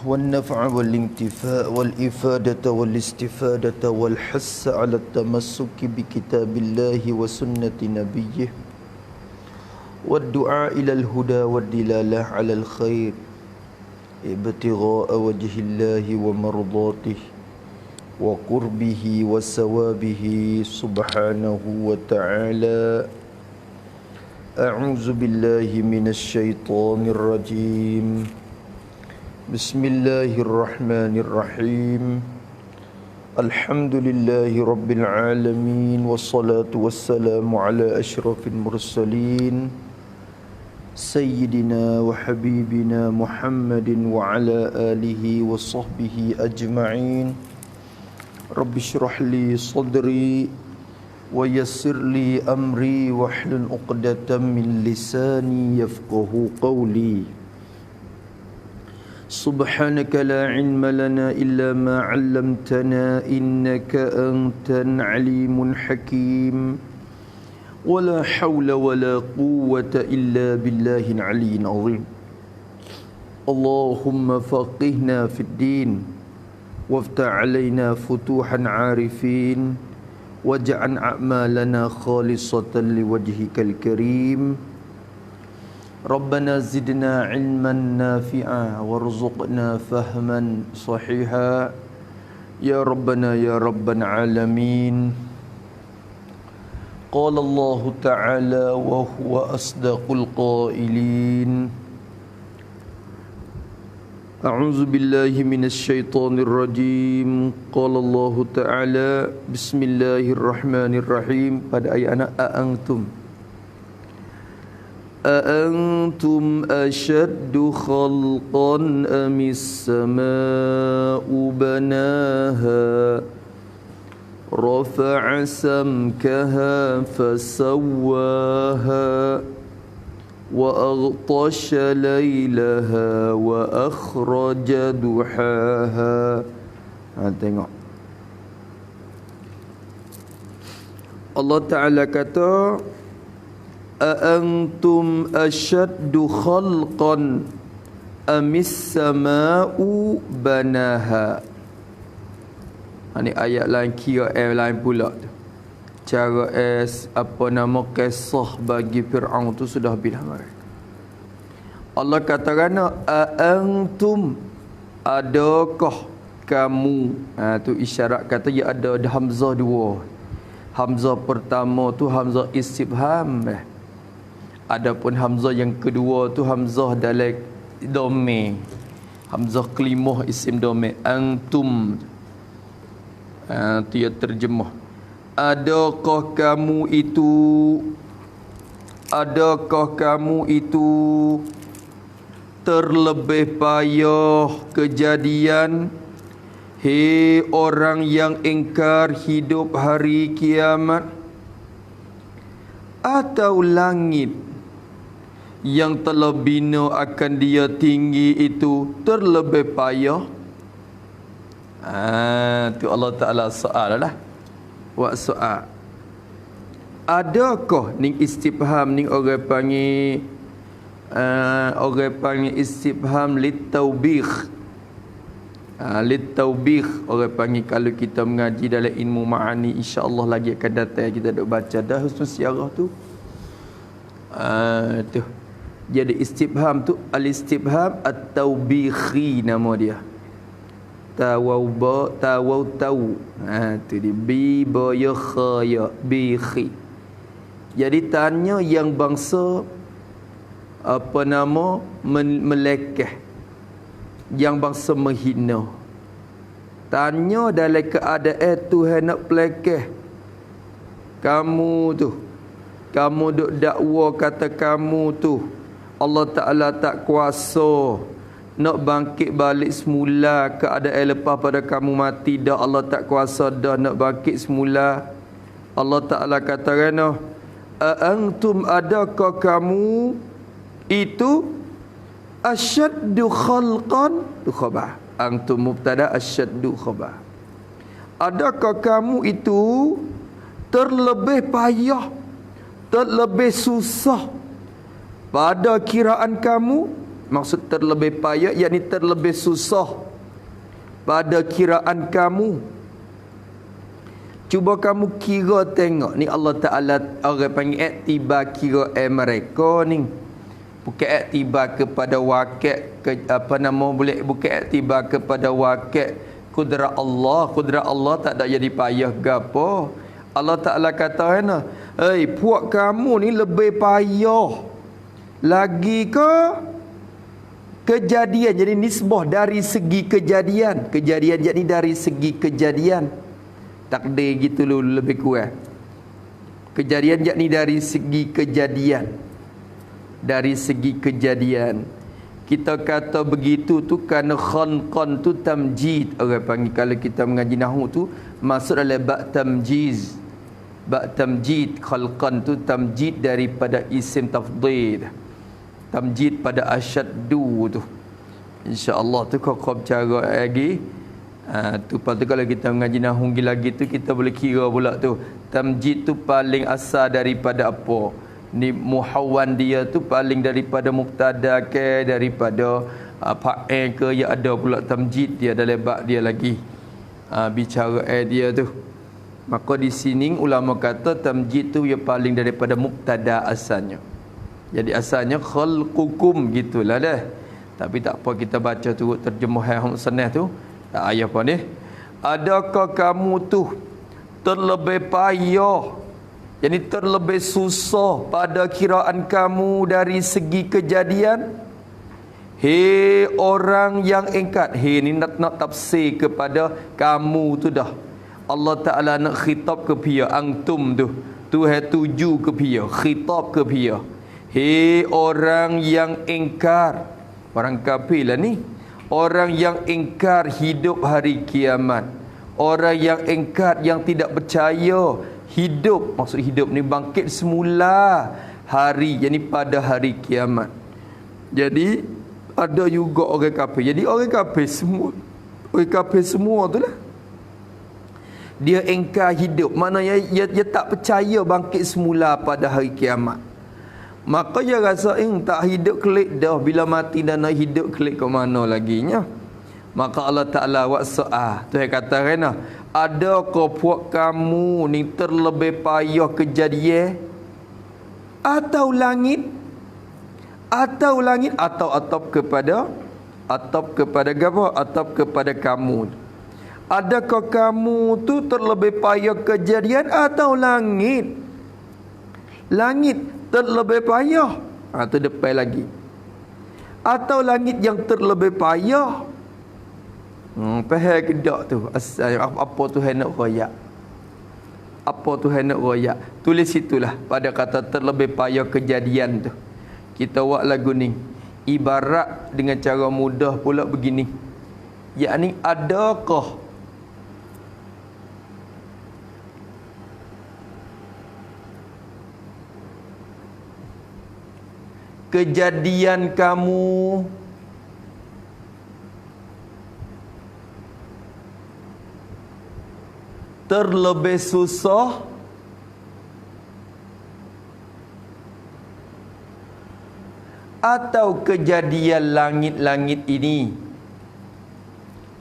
والنفع والانتفاع والإفادة والاستفادة والحث على التمسك بكتاب الله وسنة نبيه والدعاء إلى الهدى والدلالة على الخير ابتغاء وجه الله ومرضاته وقربه وثوابه سبحانه وتعالى. أعوذ بالله من الشيطان الرجيم. بسم الله الرحمن الرحيم. الحمد لله رب العالمين والصلاة والسلام على أشرف المرسلين سيدنا وحبيبنا محمد وعلى آله وصحبه أجمعين. رب اشرح لي صدري ويسر لي أمري واحلل عقدة من لساني يفقه قولي. سبحانك لا علم لنا إلا ما علمتنا إنك أنت العليم الحكيم ولا حول ولا قوة إلا بالله العلي العظيم. اللهم فقهنا في الدين وافتح علينا فتوحا عارفين واجعل أعمالنا خالصة لوجهك الكريم. ربنا زدنا علما نافعا وارزقنا فهما صحيحا يا ربنا يا رب العالمين. قال الله تعالى وهو أصدق القائلين. أعوذ بالله من الشيطان الرجيم. قال الله تعالى بسم الله الرحمن الرحيم. Pada ayat anak أأنتم أشد خلقا أم السماء بناها رفع سمكها فسواها وأغطش ليلها وأخرج ضحاها. Tengok Allah Ta'ala kata أأنتم أشد خلقا أم السماء بناها. Ini ayat lain kira lain pula tu. Cara apa nama kisah bagi Fir'aun tu sudah bilang mereka. Allah kata kerana أأنتم adakah kamu. Tu isyarat kata ya ada hamzah dua. Hamzah pertama tu hamzah istifham. Adapun hamzah yang kedua tu hamzah dalam dhamir. Hamzah kelimah isim dhamir. Antum. Tu yang terjemah. Adakah kamu itu terlebih payah kejadian, hei orang yang ingkar hidup hari kiamat, atau langit yang telah bina akan dia tinggi itu terlebih payah. Tu Allah Ta'ala soal lah. Buat soal. Adakah ni istifham ni orang panggil istifham litaubikh. Litaubikh orang panggil kalau kita mengaji dalam ilmu ma'ani, insya-Allah lagi akan datang kita duk baca dah husnul siarah tu. Tu. Jadi istifham tu al-istifham at-taubikhi nama dia. Tawau tu di bi ba ya kha ya bikhi. Jadi tanya yang bangsa apa nama melekeh, yang bangsa menghina. Tanya dalam keadaan Tuhan nak pelekeh kamu duk dakwa kata kamu tu Allah Ta'ala tak kuasa nak bangkit balik semula keadaan lepas pada kamu mati dah. Allah tak kuasa dah nak bangkit semula. Allah Ta'ala kata kerana Antum adakah kamu itu asyaddu khalqan tu khabar. Antum mubtada asyaddu khabar. Adakah kamu itu terlebih payah, terlebih susah pada kiraan kamu? Maksud terlebih payah, yakni terlebih susah pada kiraan kamu. Cuba kamu kira tengok ni, Allah Ta'ala orang panggil iktibar kira mereka ni. Bukan iktibar kepada wakil bukan iktibar kepada wakil kudrat Allah tak ada jadi payah gapo. Allah Ta'ala kata kan, puak kamu ni lebih payah lagi ke kejadian. Jadi nisbah dari segi kejadian jadi dari segi kejadian. Takdir gitu lebih kurang. Kejadian yakni dari segi kejadian. Dari segi kejadian. Kita kata begitu tu kerana khanqan tu tamjid. Orang panggil kalau kita mengaji nahwu tu maksud adalah ba' tamjiz. Ba' tamjid. Khalqan tu tamjid daripada isim tafdhil. Tamjid pada asyaddu tu. InsyaAllah tu kau cara lagi. Tu patut kalau kita mengaji nahwu lagi tu kita boleh kira pula tu. Tamjid tu paling asal daripada apa? Ni muhawwan dia tu paling daripada mubtada ke, daripada fa'il ke, ya ada pula tamjid dia dalam bab dia lagi. Bicara dia tu. Maka di sini ulama kata tamjid tu ya paling daripada mubtada asalnya. Jadi asalnya khalqukum gitulah dah. Tapi tak apa, kita baca turut terjemahan Husnah tu. Ayat apa ni? Adakah kamu tu terlebih payah, yakni terlebih susah pada kiraan kamu dari segi kejadian? Hei orang yang ingkar. Hei ni nak tafsir kepada kamu tu dah. Allah Ta'ala nak khitab ke pihak antum tu. Tuhan tuju ke pihak, khitab ke pihak. Hei orang yang ingkar. Orang kafir lah ni. Orang yang ingkar hidup hari kiamat. Orang yang ingkar, yang tidak percaya hidup. Maksud hidup ni bangkit semula hari, yani pada hari kiamat. Jadi ada juga orang kafir. Jadi orang kafir semua tu lah, dia ingkar hidup. Maknanya dia tak percaya bangkit semula pada hari kiamat. Maka dia rasa tak hidup kelik dah. Bila mati dan nak hidup kelik ke mana laginya. Maka Allah Ta'ala Tuhan kata kan, adakah puak kamu ni terlebih payah kejadian atau langit atau atap kepada apa? Atap kepada kamu. Adakah kamu tu terlebih payah kejadian atau langit? Langit terlebih payah. Tu depan lagi. Atau langit yang terlebih payah. Faham ke tak tu? Apa Tuhan nak royak? Apa Tuhan nak royak? Tulis situlah pada kata terlebih payah kejadian tu. Kita buat lagu ni. Ibarat dengan cara mudah pula begini. Yakni adakah kejadian kamu terlebih susah atau kejadian langit-langit ini,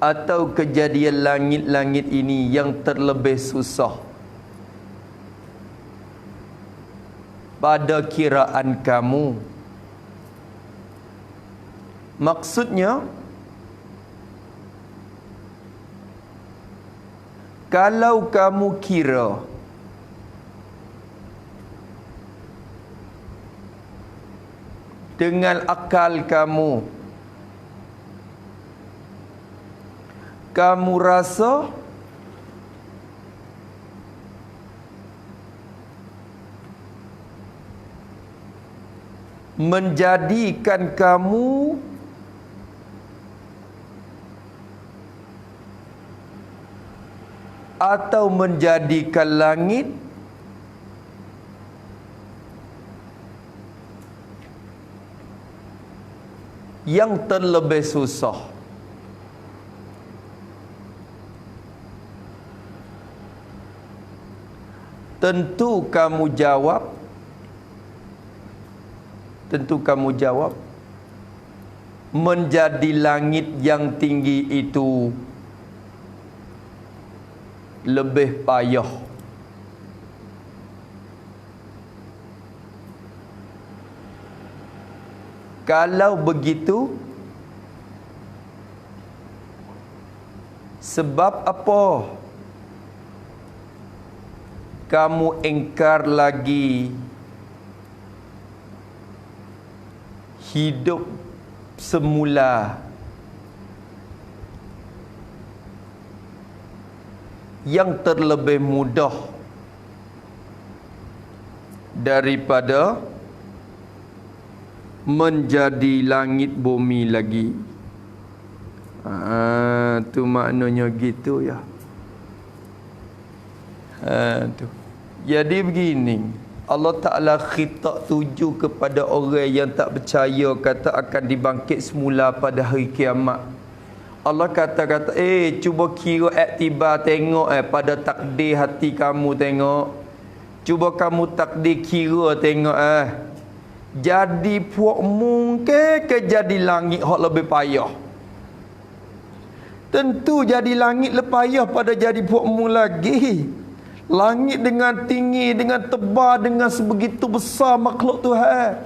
atau kejadian langit-langit ini yang terlebih susah pada kiraan kamu. Maksudnya, kalau kamu kira dengan akal kamu, kamu rasa menjadikan kamu atau menjadikan langit yang terlebih susah. Tentu kamu jawab menjadi langit yang tinggi itu lebih payah. Kalau begitu, sebab apa kamu ingkar lagi hidup semula yang terlebih mudah daripada menjadi langit bumi lagi? Tu maknanya gitu ya. Tu. Jadi begini, Allah Ta'ala khitab tuju kepada orang yang tak percaya kata akan dibangkit semula pada hari kiamat. Allah kata-kata, cuba kira iktibar tengok pada takdir hati kamu tengok. Cuba kamu takdir kira tengok jadi puak mungkin ke jadi langit hak lebih payah. Tentu jadi langit lebih payah pada jadi puak mu lagi. Langit dengan tinggi, dengan tebal, dengan sebegitu besar makhluk Tuhan.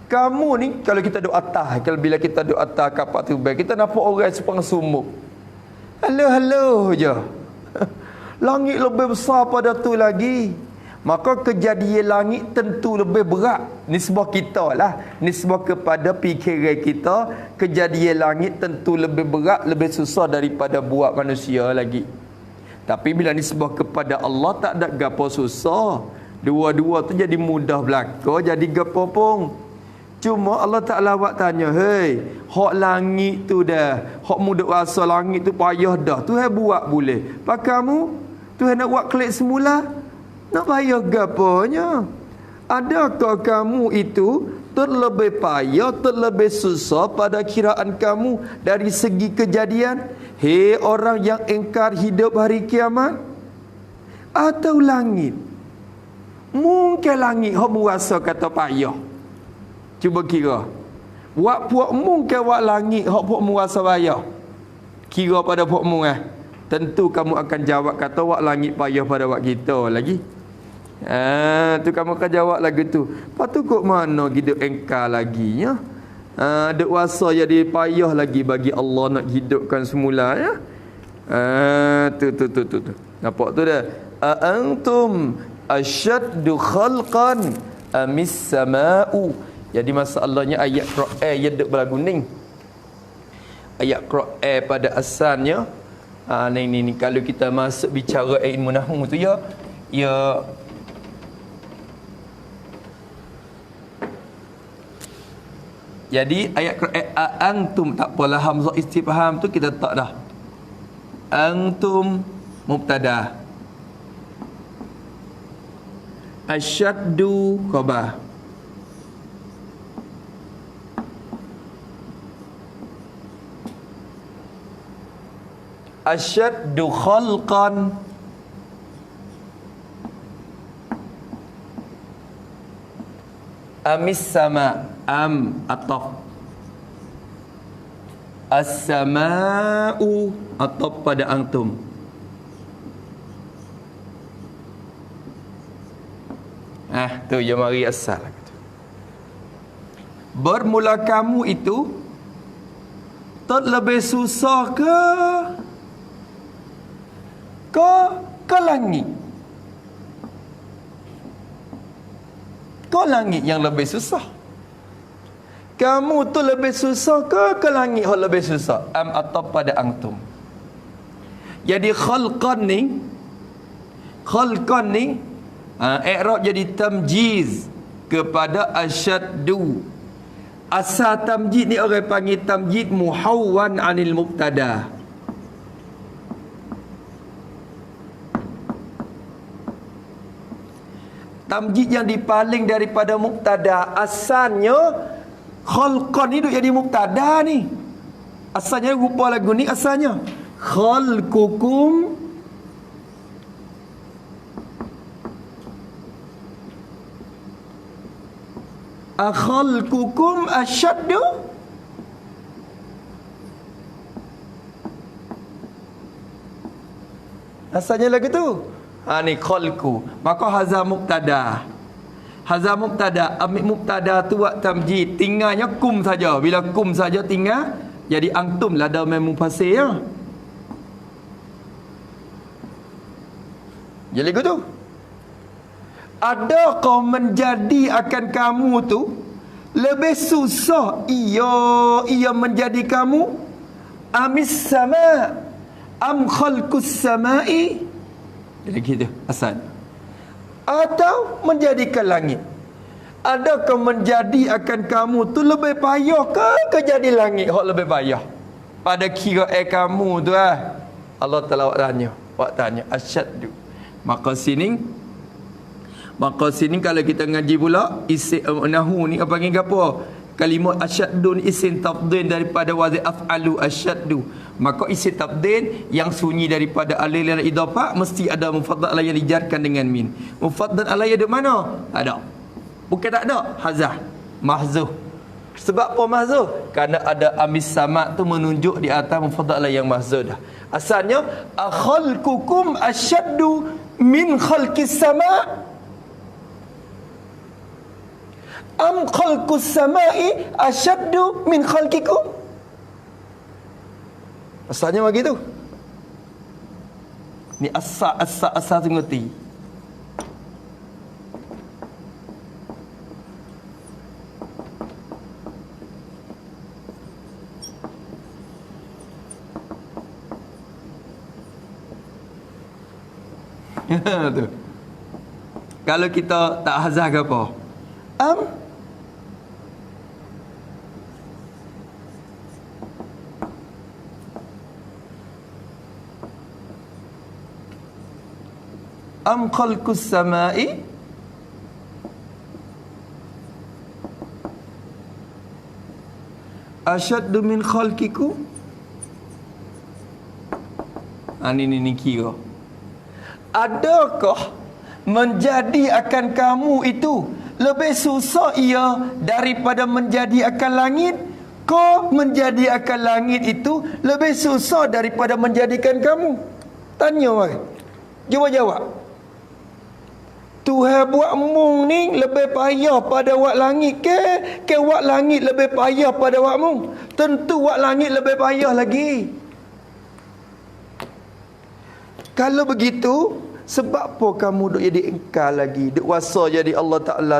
Kamu ni kalau kita duduk atas, kalau bila kita duduk atas kapak tu baik, kita nampak orang sepang sumuk. Halo je. Langit lebih besar pada tu lagi. Maka kejadian langit tentu lebih berat. Nisbah kita lah, nisbah kepada fikiran kita, kejadian langit tentu lebih berat, lebih susah daripada buat manusia lagi. Tapi bila nisbah kepada Allah, tak ada gapo susah. Dua-dua tu jadi mudah belaka, jadi gapo pun. Cuma Allah Ta'ala buat tanya, hei, hak langit tu dah, hak muda rasa langit tu payah dah, Tuhan buat boleh. Pak kamu, Tuhan nak buat klik semula, nak payah gaponya? Adakah kamu itu terlebih payah, terlebih susah pada kiraan kamu dari segi kejadian? Hei orang yang ingkar hidup hari kiamat? Atau langit? Mungkin langit hak merasa kata payah. Cuba kira. Buat puak mungkin buat langit hak puak merasa payah. Kira pada puak mu tentu kamu akan jawab kata wak langit payah pada wak kita lagi. Tu kamu akan jawab lagu tu. Lepas tu kok mana hidup engkar lagi ya? Duk wasa jadi payah lagi bagi Allah nak hidupkan semula ya. Tu. Nampak tu dah. Antum asyaddu khalqan amis sama'u. Jadi masalahnya ayat Quran yang duk berlaguning. Ayat Quran pada asalnya ni kalau kita masuk bicara ilmu nahwu tu ya jadi ayat Quran antum tak apalah hamzah istifham tu kita tak dah. Antum mubtada, asyaddu khabar, asyaddu khalqan amis sama ataf as-sama'u ataf pada antum. Tu yang mari asal. Bermula kamu itu terlebih susah ke langit? Ke langit yang lebih susah? Kamu tu lebih susah ke langit yang lebih susah? Atau pada antum. Jadi khalqan ni i'rab jadi tamjiz kepada asyaddu. Asal tamjid ni orang panggil tamjid muhawwan anil mubtada. Tamjid yang dipaling daripada mubtada. Asalnya khalqan ni duk jadi mubtada ni. Asalnya rupa lagu ni asalnya khalqukum khalqukum asyaddu Asalnya lagu tu. Ni khalqu. Maka hazar mubtada. Hazar mubtada, ambil mubtada tu buat tamjid, tinggalnya kum saja. Bila kum saja tinggal jadi antum lah dah memang mufassir ya. Jadi lagu tu. Adakah menjadi akan kamu tu lebih susah ia menjadi kamu? Amis sama am khalqus samai. Jadi gitu asal. Atau menjadikan langit. Adakah menjadi akan kamu tu lebih payah ke jadi langit hak lebih payah? Pada kira kamu tu Allah Taala awak tanya asyaddu. Maka sini kalau kita ngaji pula isim nahu ni apa panggil apa? Kalimah asyaddun isim tafdhil daripada wazn af'alu asyaddu. Maka isim tafdhil yang sunyi daripada alif dan idafah mesti ada mufaddal alai yang dijarkan dengan min. Mufaddal alai ada mana? Ada. Bukan tak ada, hazah, mahzuh. Sebab apa mahzuh? Kerana ada amis sama tu menunjuk di atas mufaddal alai yang mahzuh dah. Asalnya akhalqukum asyaddu min khalqis sama' am khalqus samai asyaddu min khalqikum. Asalnya begitu. Ni asal tu ngerti. Tu. Kalau kita tak hazah ke apa? Am khalqus samai asyaddu min khalqikum. Ni kira. Adakah menjadi akan kamu itu lebih susah ia daripada menjadi akan langit? Kau menjadi akan langit itu lebih susah daripada menjadikan kamu? Tanya mari. Cuba jawab. Tuhan buat mung ni lebih payah pada wak langit ke wak langit lebih payah pada wak mung? Tentu wak langit lebih payah lagi. Kalau begitu, sebab apa kamu duk jadi engkar lagi? Duk wasa jadi Allah Ta'ala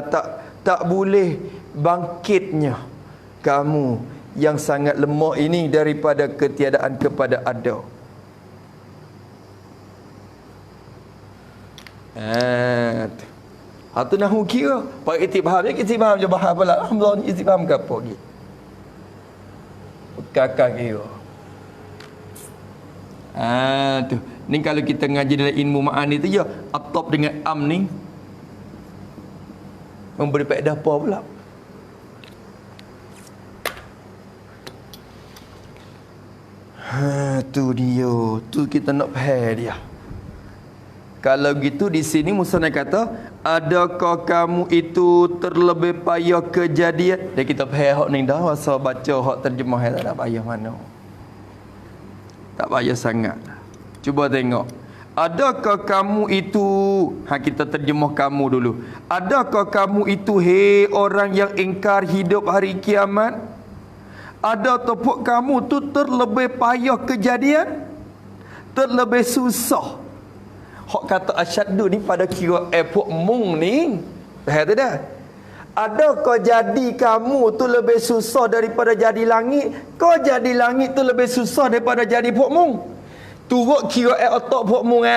tak boleh bangkitnya kamu yang sangat lemah ini daripada ketiadaan kepada ada. Atau nahu kira pakai itibham je bahas pula. Alhamdulillah itibham ke apa lagi? Kakak kira. Tu. Ni kalau kita ngaji dalam ilmu ma'ani tu je atop dengan am ni memberi faedah apa pula? Tu dia. Tu kita nak faham dia. Kalau gitu di sini Musannaf kata, adakah kamu itu terlebih payah kejadian? Dan kita faham hak ni dah, masa baca hak terjemah tak ada payah mana. Tak payah sangat. Cuba tengok. Adakah kamu itu, kita terjemah kamu dulu. Adakah kamu itu hei orang yang ingkar hidup hari kiamat? Ada tepuk kamu tu terlebih payah kejadian? Terlebih susah. Hak kata asyaddu ni pada kira epok mung ni. Faham tak dah? Adakah jadi kamu tu lebih susah daripada jadi langit? Kau jadi langit tu lebih susah daripada jadi pok mung? Turut kira otak pok mung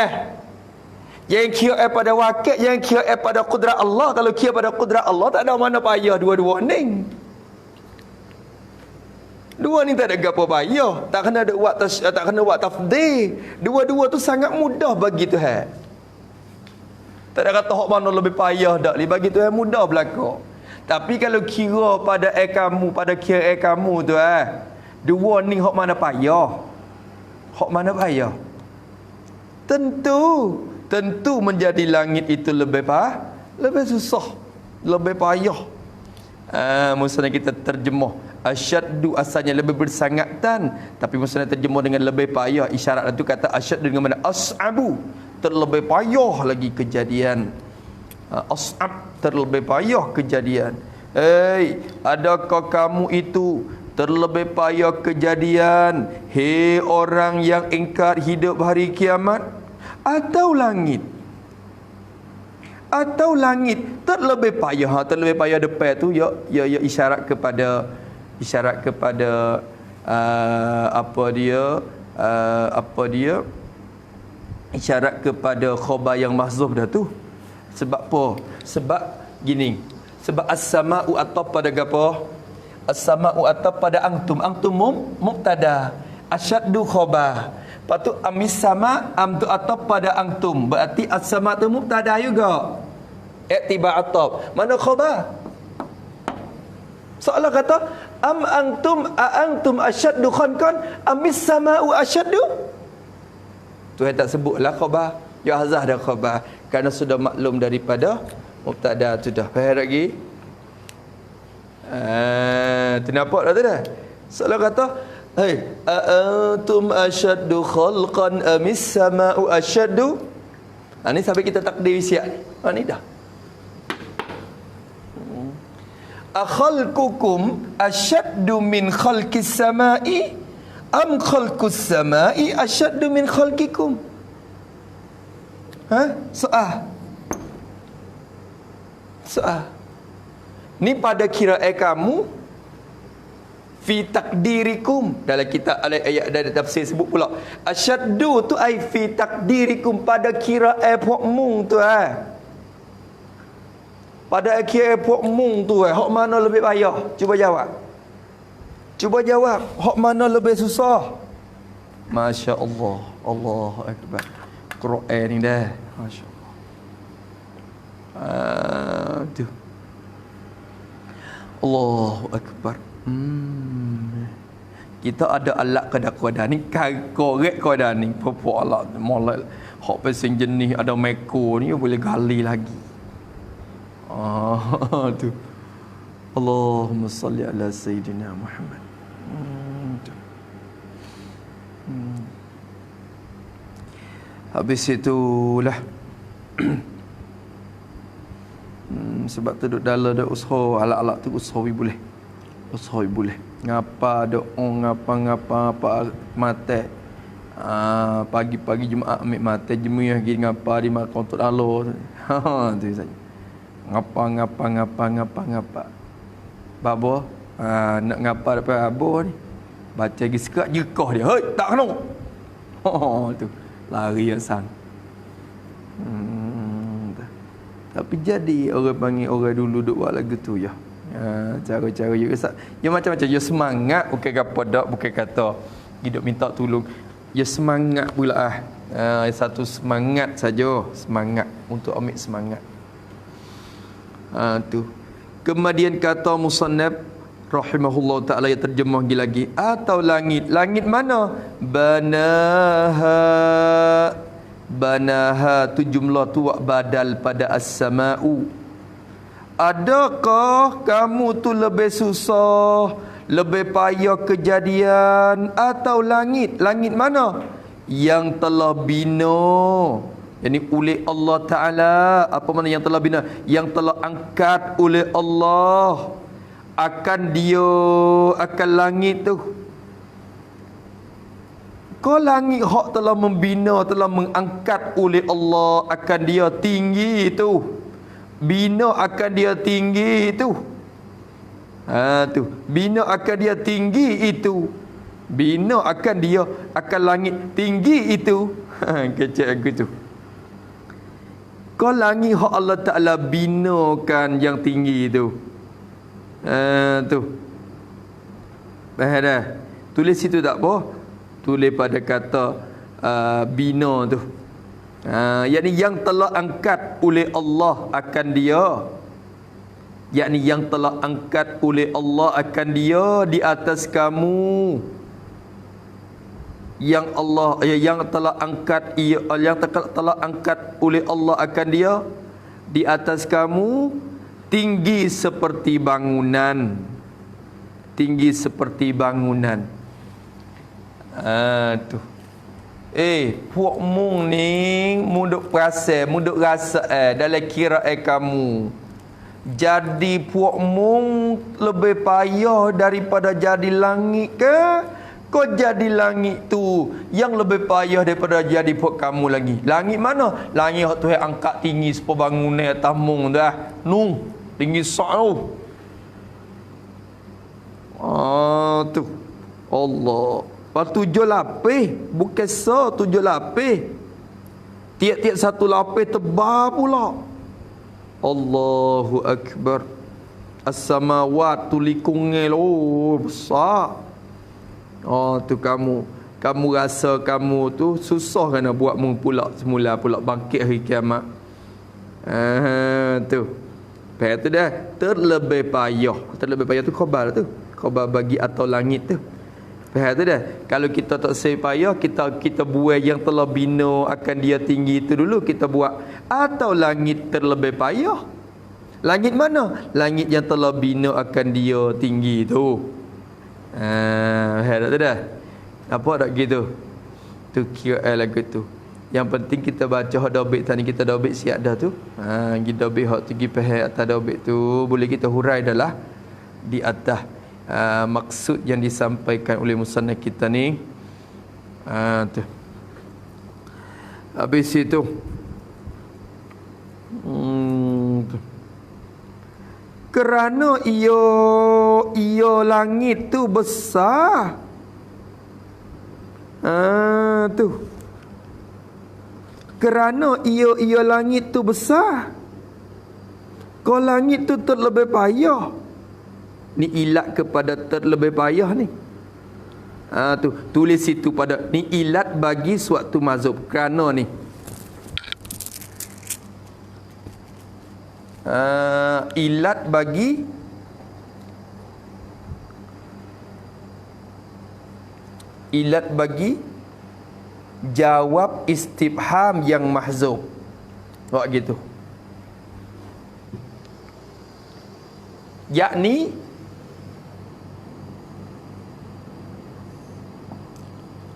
Yang kira pada wakil, yang kira pada kudrat Allah. Kalau kira pada kudrat Allah tak ada mana payah dua-dua ni. Dua ni tak ada gapo payah. Tak kena ada tak kena buat tafdhil. Dua-dua tu sangat mudah bagi Tuhan. Tak ada kata hak mana lebih payah dak li, bagi Tuhan mudah belaka. Tapi kalau kira pada kamu, pada kira kamu tu dua ni hak mana payah? Hak mana payah? Tentu menjadi langit itu lebih susah, lebih payah. Maksudnya kita terjemah Asyaddu asalnya lebih bersangatan, tapi Musnad terjemah dengan lebih payah. Isyarat itu kata asyaddu dengan mana? As'abu, terlebih payah lagi kejadian. As'ab, terlebih payah kejadian. Adakah kamu itu terlebih payah kejadian, hei orang yang ingkar hidup hari kiamat? Atau langit? Atau langit terlebih payah. Terlebih payah depan tu ya isyarat kepada apa dia isyarat kepada khabar yang mahzuf dah tu. Sebab apa? Sebab gini, sebab as-sama'u atap pada gapo? As-sama'u atap pada antum. Antum mubtada, asyaddu khabar. Lepas tu amis sama am tu atap pada antum. Berarti as-sama' tu mubtada juga. Iktibar atap. Mana khabar? Soalan kata am antum asyaddu khankan amis sama'u asyaddu. Tuhan tak sebutlah khabar. Ya hazah dah khabar kerana sudah maklum daripada mubtada tu dah. Faham lagi? Tu nampak dah tu dah. Soalan kata antum asyaddu khalqan amis sama'u asyaddu. Ni sampai kita takdir siap. Ni dah. Akhalqukum asyaddu min khalqis samai am khalqus samai asyaddu min khalqikum? Soal. Ni pada kiraan kamu fi takdirikum. Dalam kitab ayat dari tafsir sebut pula asyaddu tu ai fi takdirikum, pada kiraan puakmu tu pada akhir puakmu tu hak mana lebih payah? Cuba jawab. Hak mana lebih susah? Masya Allah. Allahu Akbar. Quran ni dah. Masya Allah. Tu. Allahu Akbar. Kita ada alat kadang-kadang ni, korek kadang ni. Pupuk alat molek. Hak pasang jenis ada meko ni boleh gali lagi. Tu. Allahumma salli ala Sayyidina Muhammad. Habis itulah sebab tu duduk dalam dah usaha alat-alat tu usaha boleh. Ngapa ngapa mate. Pagi-pagi Jumaat ambil mate jemuyah gini ngapa di makan untuk dalam. Tu saja. Ngapa. Babo nak ngapa depan abo ni. Baca lagi sekat jekah dia. Hei, tak kena. Tu. Lari asang. Tapi jadi orang panggil orang dulu duk buat lagu tu ya. Cara-cara dia macam-macam. Dia semangat bukan apa dak, bukan kata hidup minta tolong. Dia semangat pula satu semangat saja, semangat untuk ambil semangat. Tu. Kemudian kata musannaf rahimahullah taala yang terjemah lagi atau langit mana? Banaha tu jumlah tu badal pada as-sama'u. Adakah kamu tu lebih susah, lebih payah kejadian atau langit mana yang telah bina, yani oleh Allah Ta'ala. Apa makna yang telah bina? Yang telah angkat oleh Allah akan langit tu. Kau langit hak telah membina, telah mengangkat oleh Allah akan dia tinggi tu. Bina akan dia tinggi itu. Tu. Bina akan dia tinggi itu. Bina akan dia akan langit tinggi itu. Kecil aku tu. Kau langit hak Allah Ta'ala binakan yang tinggi itu. Tu. Faham dah? Tulis situ tak apa? Tulis pada kata bina tu. Yakni yang telah angkat oleh Allah akan dia. Yakni yang telah angkat oleh Allah akan dia di atas kamu. Yang telah angkat oleh Allah akan dia di atas kamu tinggi seperti bangunan. tinggi seperti bangunan. Tu. Puak mung ni munduk perasa, munduk rasa dalam kiraan kamu. Jadi puak mung lebih payah daripada jadi langit ke? Kau jadi langit tu yang lebih payah daripada jadi puak kamu lagi. Langit mana? Langit hak Tuhan angkat tinggi sepuluh bangunan atas mung dah. Nung tinggi sak tu. Tu. Allah. Lepas 7 lapis, bukan 7 lapis. Tiap-tiap satu lapis tebal pula. Allahu Akbar. As-samawat tu likungnya besar. Tu kamu rasa kamu tu susah kena buat mung pula semula pula bangkit hari kiamat. Tu. Lepas tu dah terlebih payah tu khabar tu. Khabar bagi atau langit tu. Faham tu dah. Kalau kita tak sepayah, kita buat yang telah bina akan dia tinggi itu dulu kita buat. Atau langit terlebih payah. Langit mana? Langit yang telah bina akan dia tinggi tu. Faham tu dah. Apa tak gitu? Tu kira lagu tu. Yang penting kita baca hak dobit tadi kita dobit siap dah tu. Kita dobit hak tinggi pahal atas dobit tu boleh kita hurai dah lah di atas. Maksud yang disampaikan oleh musannaf kita ni tu. Habis itu tu. Kerana ia langit tu besar. Tu. Kerana ia langit tu besar. Kau langit tu terlebih payah. Ni ilat kepada terlebih payah ni. Tu tulis situ pada ni ilat bagi suatu mazhab. Kerana ni ilat bagi jawab istifham yang mahzuf. Buat gitu. Yakni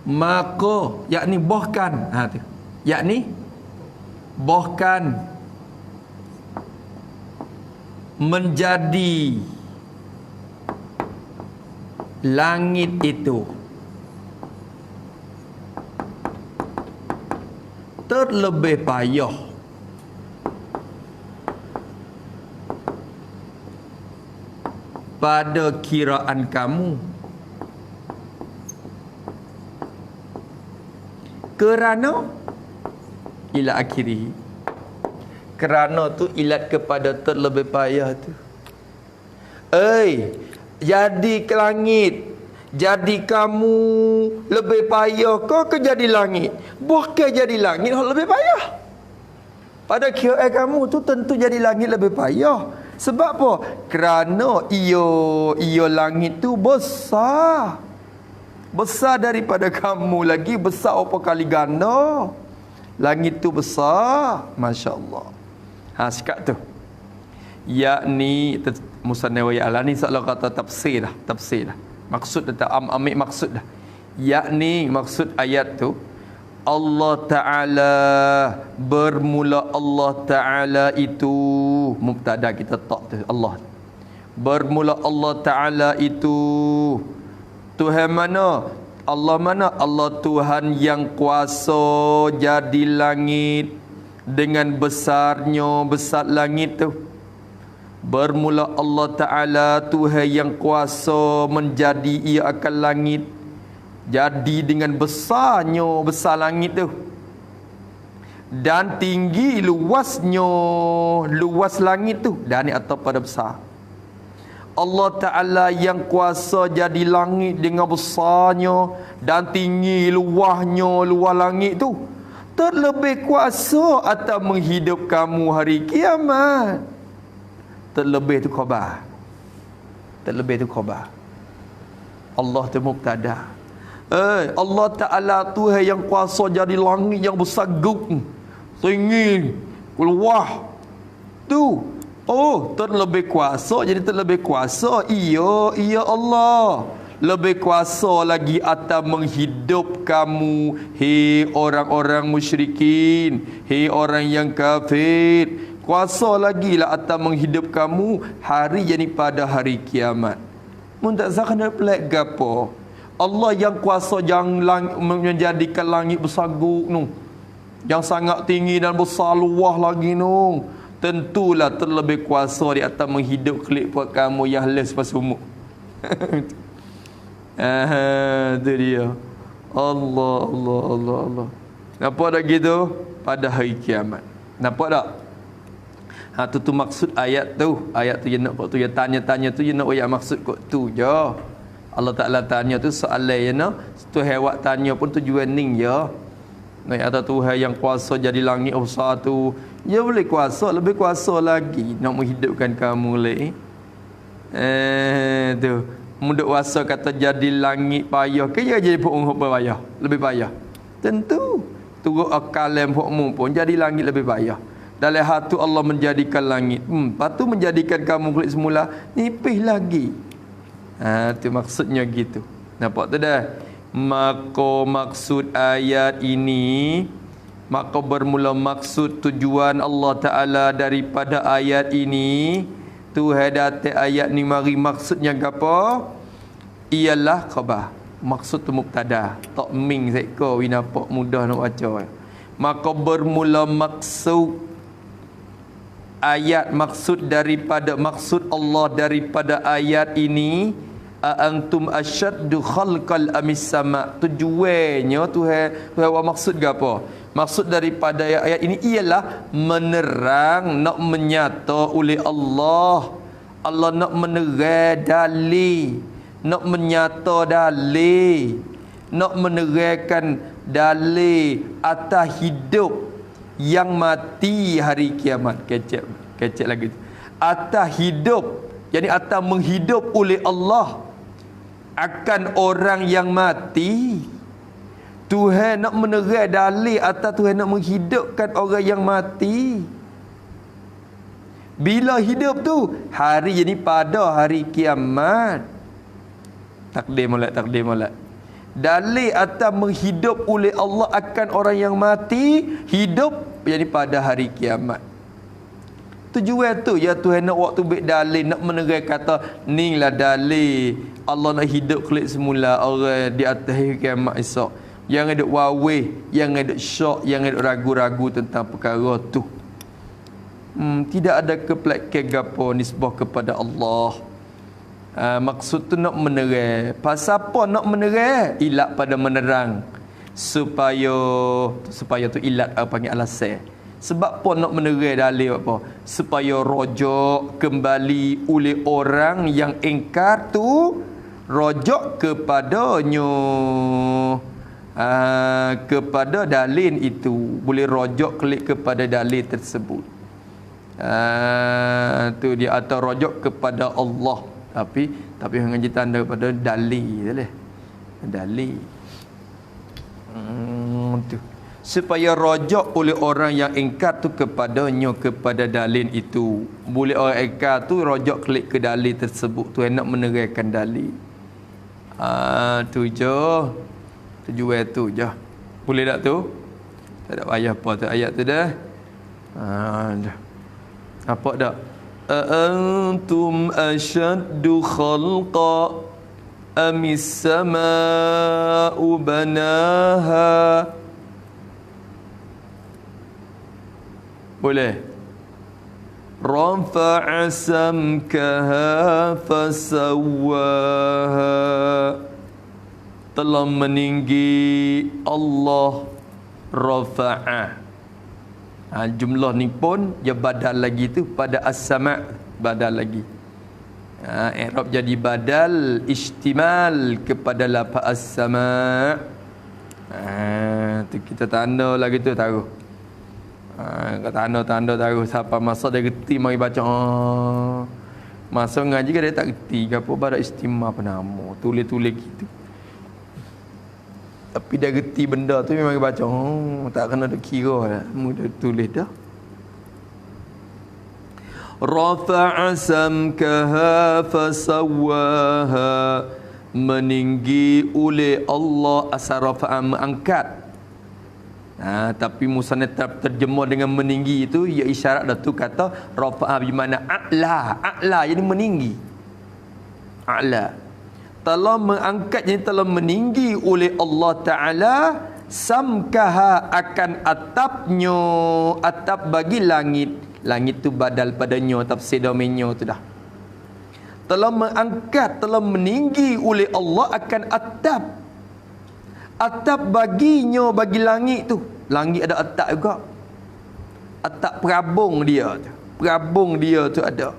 maka, yakni bahkan, tu. Yakni bahkan menjadi langit itu terlebih payah pada kiraan kamu. Kerana ila akhiri. Kerana tu ilat kepada terlebih payah tu. Jadi ke langit, jadi kamu lebih payah kau ke jadi langit? Bukan jadi langit lebih payah. Pada kiraan kamu tu tentu jadi langit lebih payah. Sebab apa? Kerana ia langit tu besar. Besar daripada kamu lagi, besar apa kali ganda. Langit tu besar, masya-Allah. Sekat tu. Yakni musannaf wa ya'lani seolah kata tafsir dah. Maksud dah ambil maksud dah. Yakni maksud ayat tu Allah Taala, bermula Allah Taala itu mubtada kita tak tu Allah. Bermula Allah Taala itu Tuhan mana? Allah mana? Allah Tuhan yang kuasa jadi langit dengan besarnya, besar langit tu. Bermula Allah Ta'ala Tuhan yang kuasa menjadi ia akan langit. Jadi dengan besarnya, besar langit tu. Dan tinggi luasnya, luas langit tu. Dan ni atau pada besar. Allah Ta'ala yang kuasa jadi langit dengan besarnya dan tinggi luahnya, luah langit tu. Terlebih kuasa atau menghidup kamu hari kiamat. Terlebih tu khabar. Terlebih tu khabar. Allah tu mubtada. Allah Ta'ala Tuhan yang kuasa jadi langit yang besar guk, tinggi, luah tu. Oh, Tuhan lebih kuasa, jadi Tuhan lebih kuasa. Iya Allah. Lebih kuasa lagi atas menghidup kamu, hei orang-orang musyrikin, hei orang yang kafir. Kuasa lagi lah atas menghidup kamu hari jadi pada hari kiamat. Mun tak sakana pelak gapo. Allah yang kuasa yang menjadikan langit bersaguk nu. Yang sangat tinggi dan besar luah lagi nu. Tentulah terlebih kuasa di atas menghidup kelik buat kamu yang les pasumuk. Itu dia. Allah. Nampak tak gitu? Pada hari kiamat. Nampak tak? Tu maksud ayat tu. Ayat tu je nak tu, je tanya-tanya tu je nak ayat maksud kok tu je. Allah Taala tanya tu soalan je nak. Tu hewat tanya pun tujuan ning je. Naik atas Tuhan yang kuasa jadi langit besar tu, dia boleh kuasa, lebih kuasa lagi nak menghidupkan kamu lagi. Tu mudah kuasa kata jadi langit payah ke dia jadi pun payah, lebih payah. Tentu turut akal mu pun jadi langit lebih payah. Dalam hatu Allah menjadikan langit. Lepas tu menjadikan kamu kulit semula nipis lagi. Tu maksudnya gitu. Nampak tu dah? Maka maksud ayat ini, maka bermula maksud tujuan Allah Ta'ala daripada ayat ini. Tuhan datang ayat ni mari maksudnya apa? Ialah khabar. Maksud tu mubtada. Tak ming seko winapa mudah nak baca. Maka bermula maksud ayat, maksud daripada maksud Allah daripada ayat ini, antum asyaddu khalqal amis sama. Tujuannya Tuhan maksud apa? Maksud daripada ayat ini ialah menerang, nak menyata oleh Allah. Allah nak menerang dalil, nak menyata dalil, nak menerangkan dalil atas hidup yang mati hari kiamat. Kecek lagi. Atas hidup, jadi atas menghidup oleh Allah akan orang yang mati. Tuhan nak menerang dalil atas Tuhan nak menghidupkan orang yang mati. Bila hidup tu? Hari jadi pada hari kiamat. Takdir molek. Dalil atas menghidup oleh Allah akan orang yang mati, hidup jadi pada hari kiamat. Tujuan tu ya Tuhan nak waktu baik dalil, nak menerang kata ni lah dalil Allah nak hidup kelik semula orang di atas hari kiamat esok. Yang ada waweh, yang ada syok, yang ada ragu-ragu tentang perkara tu. Tidak ada kepelakan gapo nisbah kepada Allah. Maksud tu nak menerang. Pasal apa nak menerang? Ilat pada menerang. Supaya tu ilat panggil alasan. Sebab apa nak menerang dalil apa? Supaya rojak kembali oleh orang yang ingkar tu, rojak kepadanya. Kepada dalil itu, boleh rojak klik kepada dalil tersebut. Tu dia atau rojak kepada Allah, tapi mengaji tanda pada dalil dalil. Tu supaya rojak oleh orang yang ingkar tu kepadanya, kepada dalil itu. Boleh orang ingkar tu rojak klik ke dalil tersebut. Tu nak menerangkan dalil. Tu je. Tujuan tu je. Boleh tak tu? Tak ada payah apa tu ayat tu dah. Dah. Apa dak? Antum ashaddu khalqa amis samaa'u banaha. Boleh. Rafa'a samkaha fasawwaha. Telah meninggi Allah rafa'a. Jumlah ni pun dia badal lagi tu pada as-sama' badal lagi. I'rab jadi badal istimal kepada lafaz as-sama'. Tu kita tanda lagi tu taruh. Tanda taruh siapa masa dia reti mari baca. Masa ngaji kan dia tak reti gapo badal istimah apa nama. Tulis-tulis gitu. Tapi dia reti benda tu memang baca. Tak kena duk kira dah. Mudah tulis dah. Rafa'a samkaha fasawwaha, meninggi oleh Allah. Asal rafa'a mengangkat. Tapi musannaf terjemah dengan meninggi itu, ia isyarat dah tu kata rafa'a bermakna a'la. A'la jadi meninggi. A'la. Telah mengangkat, jadi telah meninggi oleh Allah Ta'ala samkaha, akan atapnya. Atap bagi langit. Langit tu badal padanya, tafsir domainnya tu dah. Telah mengangkat, telah meninggi oleh Allah akan atap. Atap baginya, bagi langit tu. Langit ada atap juga. Atap perabung dia tu. Perabung dia tu ada.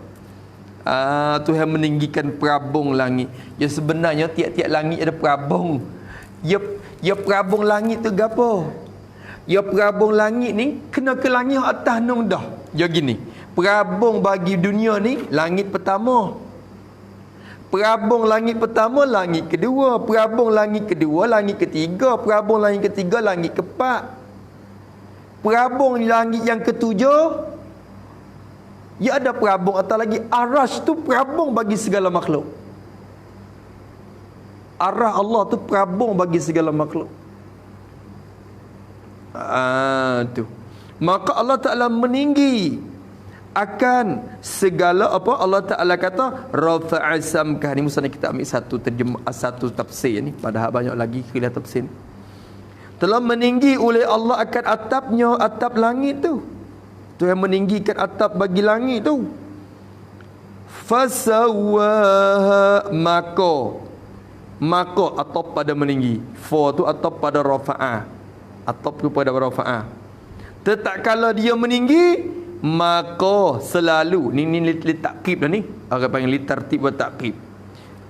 Tuhan meninggikan perabung langit. Ya sebenarnya tiap-tiap langit ada perabung. Ya perabung langit tu gapo? Ya perabung langit ni kena ke langit atas nung dah. Ya gini. Perabung bagi dunia ni langit pertama. Perabung langit pertama, langit kedua. Perabung langit kedua, langit ketiga. Perabung langit ketiga, langit keempat. Perabung langit yang ketujuh, ya ada perabung atas lagi. Arash tu perabung bagi segala makhluk. Arah Allah tu perabung bagi segala makhluk. Tu. Maka Allah Ta'ala meninggi akan segala apa. Allah Ta'ala kata rafa'a samkah. Ni musnah kita ambil satu terjemah, satu tafsir ni, padahal banyak lagi kira tafsir. Telah meninggi oleh Allah akan atapnya, atap langit tu. Tuhan meninggikan atap bagi langit tu. Fasawwaha, maka atap pada meninggi. Fa tu atap pada rafa'a. Atap tu pada rafa'a. Tetap kala dia meninggi, maka selalu ni takkib dah ni. Orang panggil li tartib wa takkib.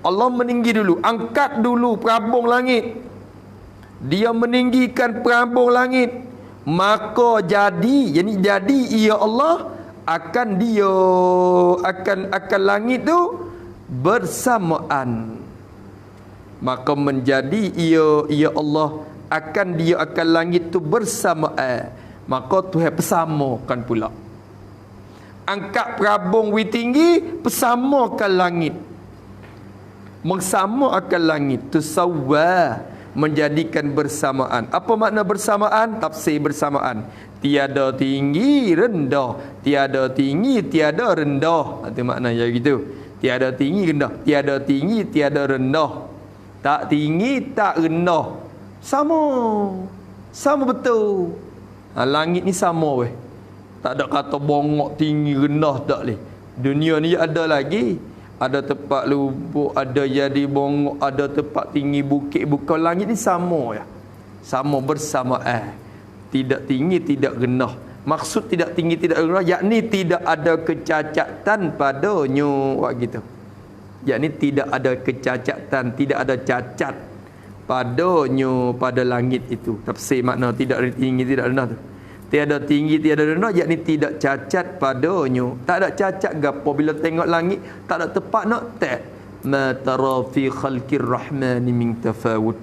Allah meninggi dulu, angkat dulu perabung langit. Dia meninggikan perabung langit, maka jadi ia Allah akan langit tu bersamaan. Maka menjadi ia Allah akan langit tu bersamaan. Maka Tuhan persamakan pula. Angkat perabung wi tinggi, persamakan langit. Mengsamakan langit. Tusawwa, menjadikan bersamaan. Apa makna bersamaan? Tafsir bersamaan. Tiada tinggi, rendah. Tiada tinggi, tiada rendah. Itu makna ya gitu. Tiada tinggi, rendah. Tiada tinggi, tiada rendah. Tak tinggi, tak rendah. Sama. Sama betul. Langit ni sama weh. Tak ada kata bongok tinggi rendah, tak boleh. Dunia ni ada lagi. Ada tempat lubuk, ada jadi bongok, ada tempat tinggi bukit. Bukan langit ni sama ya. Sama bersamaan. Tidak tinggi, tidak rendah. Maksud tidak tinggi, tidak rendah, yakni tidak ada kecacatan padanya. Wak gitu. Yakni tidak ada kecacatan, tidak ada cacat padanya, pada langit itu. Tafsir makna tidak tinggi, tidak rendah tu. Tiada tinggi, tiada rendah, yakni tidak cacat padanya. Tak ada cacat gapo bila tengok langit, tak ada tepat nak tak. Ma tara fi khalqir rahmani min tafawut.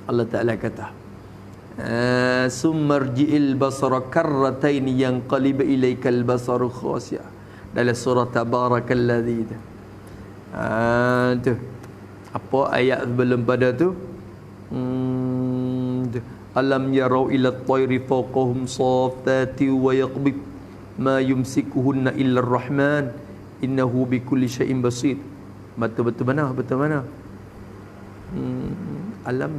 Allah Ta'ala kata, summarji'il basara karratain yanqalib ilaikal basaru khasi'a. Dalam surah Tabarakalladzi. Tu. Apa ayat sebelum pada tu? Alam yarau ila at-tayri fawqahum saffati wa yaqbid ma yumsikuhunna illa ar-rahman innahu bikulli syai'in basir. Betul mana? Betul mana? Alam.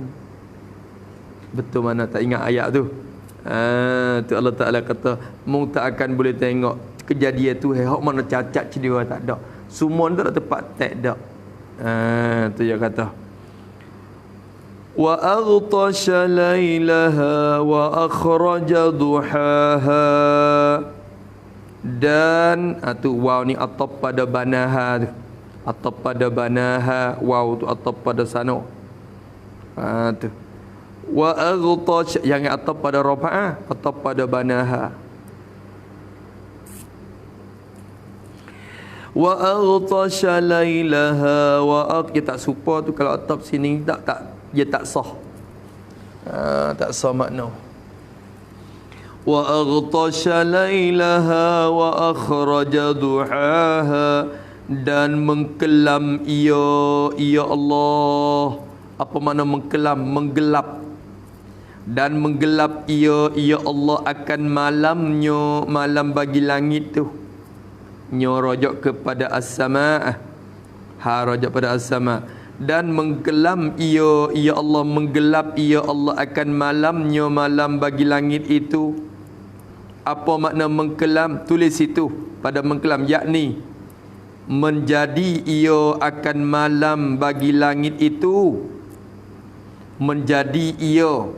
Betul mana? Tak ingat ayat tu. Tu Allah Ta'ala kata, mung tak akan boleh tengok kejadian tu hak mana cacat cedewa tak ada. Semua tu tak tepat tak ada. Tu dia kata. Wa aghtasha lailaha wa akhraja duhaha. Dan tu waw ni atap pada banaha tu. Atap pada banaha, waw tu atap pada sana. Tu. Wa aghtasha, yang atap pada rafa'ah, atap pada banaha. Wa aghtasha lailaha wa dia tak serupa tu. Kalau atap sini tak dia tak sah. Tak sah makna. wa aghtasha lailaha wa akhraja duhaha, dan mengkelam ia Allah. Apa makna mengkelam? Menggelap. Dan menggelap ia Allah akan malamnya, malam bagi langit tu. Nyo rojak kepada as-sama', ha rojak pada as-sama'. Dan mengkelam ia Allah, menggelap ia Allah akan malamnya, malam bagi langit itu. Apa makna mengkelam? Tulis itu pada mengkelam, yakni menjadi ia akan malam bagi langit itu, menjadi ia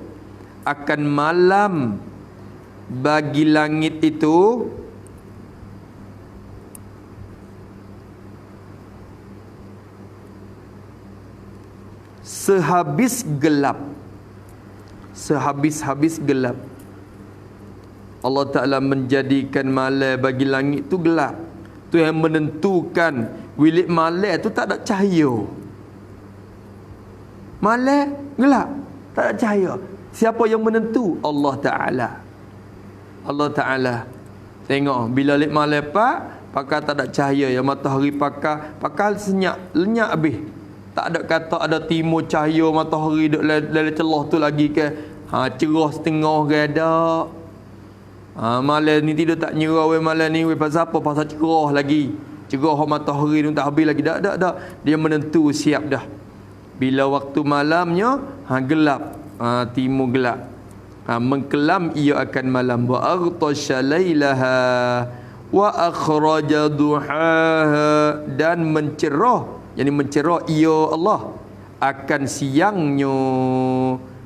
akan malam bagi langit itu sehabis gelap, sehabis-habis gelap. Allah Ta'ala menjadikan malam bagi langit tu gelap. Tu yang menentukan bilik malam tu tak ada cahaya. Malam gelap, tak ada cahaya. Siapa yang menentu? Allah Ta'ala. Allah Ta'ala. Tengok bila lek malam pakar tak ada cahaya, yang matahari pakar senyap, lenyap habis. Tak ada kata ada timur cahaya matahari duk dalam celah tu lagi ke. Cerah setengah ke ada. Malam ni tidur tak nyerah we, malam ni we pasal apa? Pasal cerah lagi. Cerah matahari tu tak habis lagi. Tak. Dia menentu siap dah. Bila waktu malamnya gelap. Timur gelap. Mengkelam ia akan malam. Wa aghtasha lailaha wa akhraja duhaha, dan mencerah, yani mencerah ia Allah akan siangnya.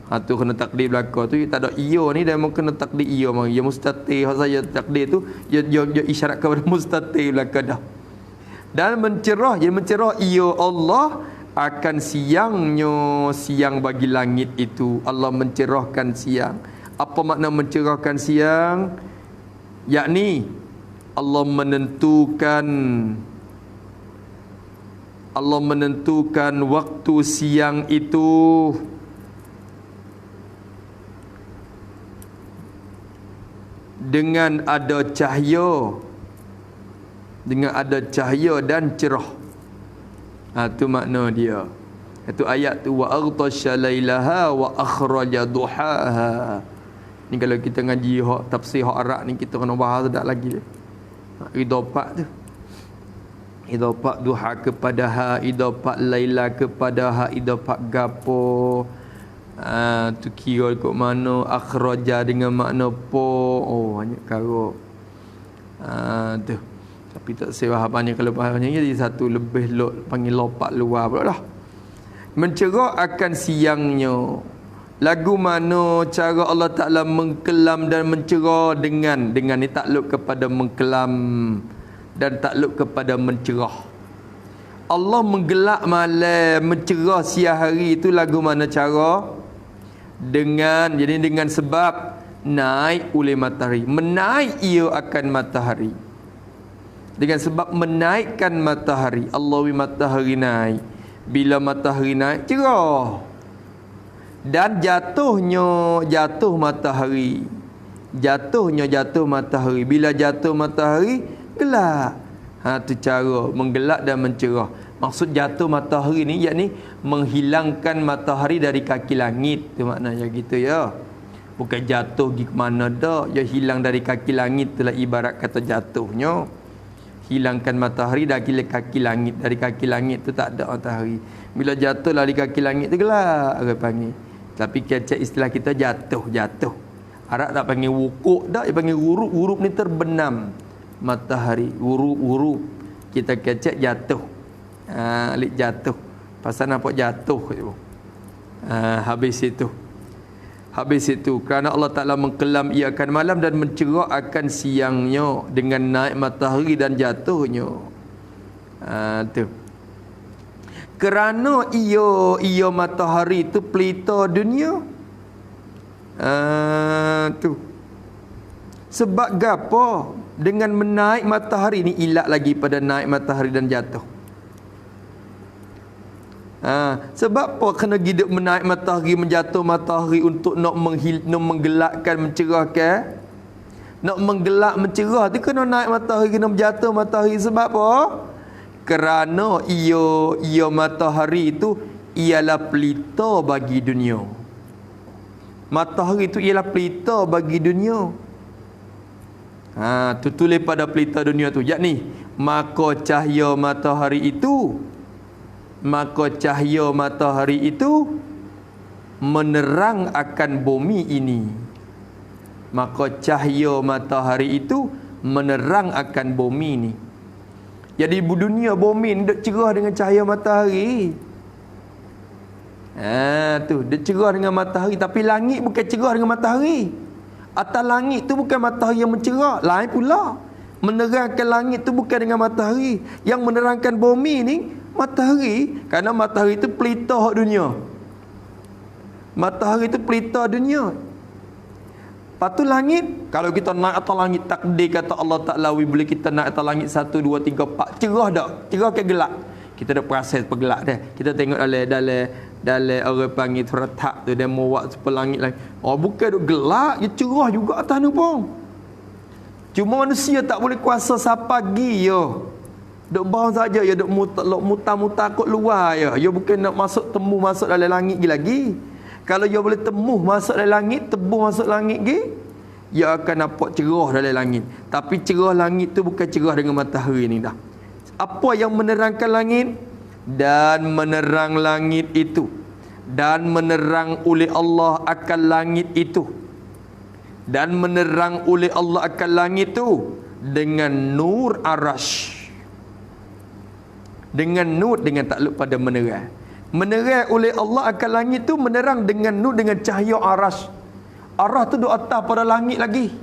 Tu kena takdir belaka tu, tak ada ia ni, dan kena takdir ia mari. Ya mustatir saya takdir tu ya isyarat kepada mustatir belaka dah. Dan mencerah, yani mencerah ia Allah akan siangnya, siang bagi langit itu. Allah mencerahkan siang. Apa makna mencerahkan siang? Yakni Allah menentukan waktu siang itu dengan ada cahaya, dan cerah. Tu makna dia. Itu ayat tu, wa aghtasha lailaha wa akhraja duhaha. Ni kalau kita ngaji tafsir Arab ni, kita kena bahas tak lagi. Idafat tu, idafat duha kepada ha, idafat laila kepada ha, idafat gapo. Tu kira ikut mana, akhraja dengan makna po. Oh, banyak kara. Tu. Tapi tak saya faham banyak, kalau fahamnya jadi satu lebih panggil lopak luar pula lah. Mencerah akan siangnya. Lagu mana cara Allah Ta'ala mengkelam dan mencerah dengan ni takluk kepada mengkelam dan takluk kepada mencerah. Allah menggelap malam, mencerah siang hari, itu lagu mana cara? Dengan sebab naik oleh matahari. Menaik ia akan matahari. Dengan sebab menaikkan matahari. Allahi matahari naik. Bila matahari naik, cerah. Dan jatuh matahari. Jatuh matahari. Bila jatuh matahari, gelap. Tu cara menggelap dan mencerah. Maksud jatuh matahari ni, yakni menghilangkan matahari dari kaki langit. Tu maknanya gitu ya. Bukan jatuh pergi ke mana dah. Ya hilang dari kaki langit. Itulah ibarat kata jatuhnya. Hilangkan matahari dari kaki langit. Dari kaki langit tu tak ada matahari. Bila jatuh dari kaki langit tu gelap, orang panggil. Tapi kecek istilah kita jatuh. Arab tak panggil wukuk dah, dia panggil wurup. Wurup ni terbenam matahari. Wurup. Kita kecek jatuh. Alik jatuh. Pasal nampak jatuh. Habis itu kerana Allah Ta'ala mengkelam ia akan malam dan mencerah akan siangnya dengan naik matahari dan jatuhnya. Tu. Kerana ia matahari itu pelita dunia. Tu. Sebab gapo? Dengan menaik matahari ni ilat lagi pada naik matahari dan jatuh. Sebab apa kena hidup menaik matahari, menjatuh matahari untuk nak menggelapkan, mencerahkan? Nak menggelap mencerah tu kena naik matahari, kena berjatuh matahari. Sebab apa? Kerana ia matahari itu ialah pelita bagi dunia. Matahari itu ialah pelita bagi dunia. Tu tulis pada pelita dunia tu. Yakni maka cahaya matahari itu menerang akan bumi ini. Maka cahaya matahari itu menerang akan bumi ini. Jadi dunia bumi ni duk cerah dengan cahaya matahari. Dia cerah dengan matahari. Tapi langit bukan cerah dengan matahari. Atas langit tu bukan matahari yang mencerah. Lain pula. Menerangkan langit tu bukan dengan matahari. Yang menerangkan bumi ni matahari. Kerana matahari tu pelita dunia. Matahari tu pelita dunia. Lepas tu langit, kalau kita naik atas langit, takdir kata Allah Ta'ala, boleh kita naik atas langit 1, 2, 3, 4. Cerah tak? Cerah ke gelap? Kita dah proses pergelap dah. Kita tengok dalam orang panggil terletak tu, dia mau buat pelangit lagi. Bukan duk gelap, dia cerah juga atas tu pun. Cuma manusia tak boleh kuasa sampai pagi yo. Duk bawah saja ya, duk muta-muta kot luar ya. Ya bukan nak temu masuk dalam langit lagi. Kalau dia boleh temu masuk dalam langit, tebus masuk langit dia akan nampak cerah dalam langit. Tapi cerah langit tu bukan cerah dengan matahari ni dah. Apa yang menerangkan langit? Dan menerang langit itu, dan menerang oleh Allah akan langit itu, dan menerang oleh Allah akan langit itu dengan nur arash. Dengan nur, dengan takluk pada menerang. Menerang oleh Allah akan langit tu menerang dengan nur, dengan cahaya arash. Arash tu duduk atas pada langit lagi.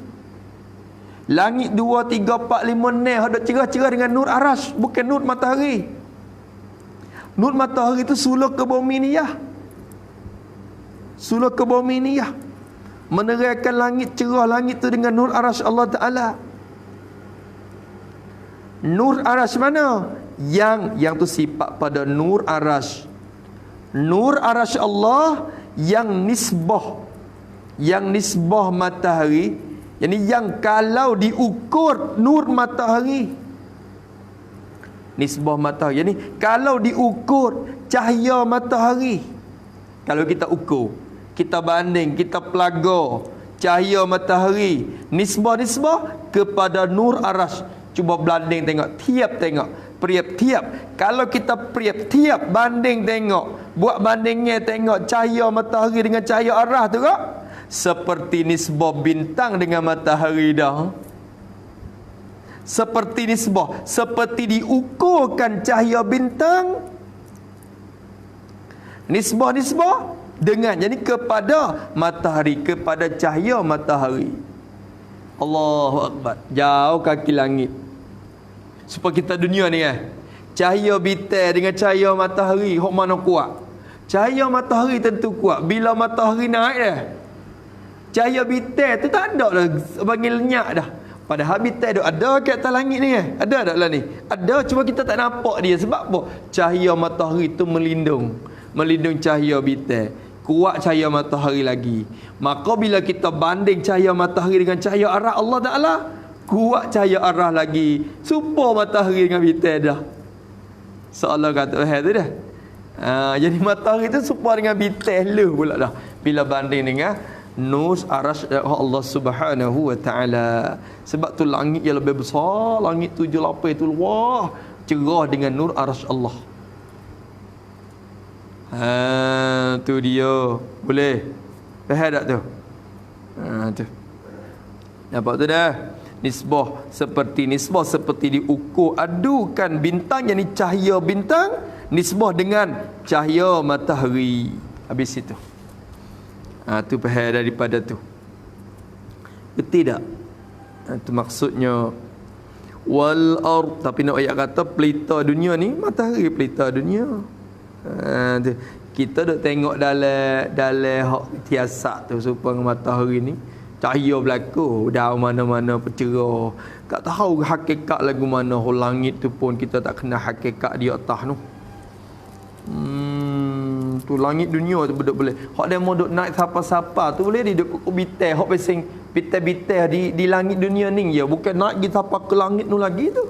Langit 2, 3, 4, 5 neh ada cerah-cerah dengan nur arash, bukan nur matahari. Nur matahari tu sulur ke bumi ni ya. Sulur ke bumi ni ya. Menerangkan langit, cerah langit tu dengan nur arash Allah Ta'ala. Nur arash mana? Yang tu sifat pada nur arash. Nur arash Allah yang nisbah matahari. Yang kalau diukur nur matahari, nisbah matahari, yani kalau diukur cahaya matahari, kalau kita ukur, kita banding, kita pelaga cahaya matahari, nisbah kepada nur arash. Cuba banding tengok, priap-tiap. Kalau kita priap-tiap, banding tengok, buat bandingnya tengok cahaya matahari dengan cahaya arah tu kak, seperti nisbah bintang dengan matahari dah. Seperti nisbah, seperti diukurkan cahaya bintang. Nisbah dengan, jadi kepada matahari, kepada cahaya matahari. Allahu Akbar. Jauh kaki langit. Supaya kita dunia ni cahaya bintang dengan cahaya matahari, hok mana kuat? Cahaya matahari tentu kuat. Bila matahari naik cahaya bintang tu tak ada dah, bagi lenyap dah. Padahal bintang tu ada kat atas langit ni ada tak lah ni? Ada, cuma kita tak nampak dia. Sebab apa? Cahaya matahari tu melindung cahaya bintang. Kuat cahaya matahari lagi. Maka bila kita banding cahaya matahari dengan cahaya arah Allah Ta'ala, kuat cahaya arah lagi. Supa matahari dengan bintang dah. Seolah kata tu dah. Jadi matahari tu supa dengan bintang lu pula dah. Bila banding dengan nur arash Allah Subhanahu wa Ta'ala. Sebab tu langit yang lebih besar, langit 7 lapis tu luar, cerah dengan nur arash Allah. Tu dia. Boleh faham tak tu? Tu nampak tu dah. Nisbah seperti diukur adukan bintang, yang ni cahaya bintang nisbah dengan cahaya matahari. Habis itu tu faham daripada tu. Betul tak? Tu maksudnya wal ard. Tapi nak ayat kata pelita dunia ni matahari, pelita dunia. Kita duk tengok dalam hak tiasak tu supaya matahari ni cahaya berlaku dah mana-mana bercerah. Tak tahu hakikat lagu mana langit tu pun kita tak kenal hakikat di atas tu. Tu langit dunia tu boleh. Hak dia mau duk naik siapa-siapa tu boleh dia duk bintang hak Bitai-bitai di langit dunia ni je. Bukan nak pergi sampai ke langit tu lagi tu.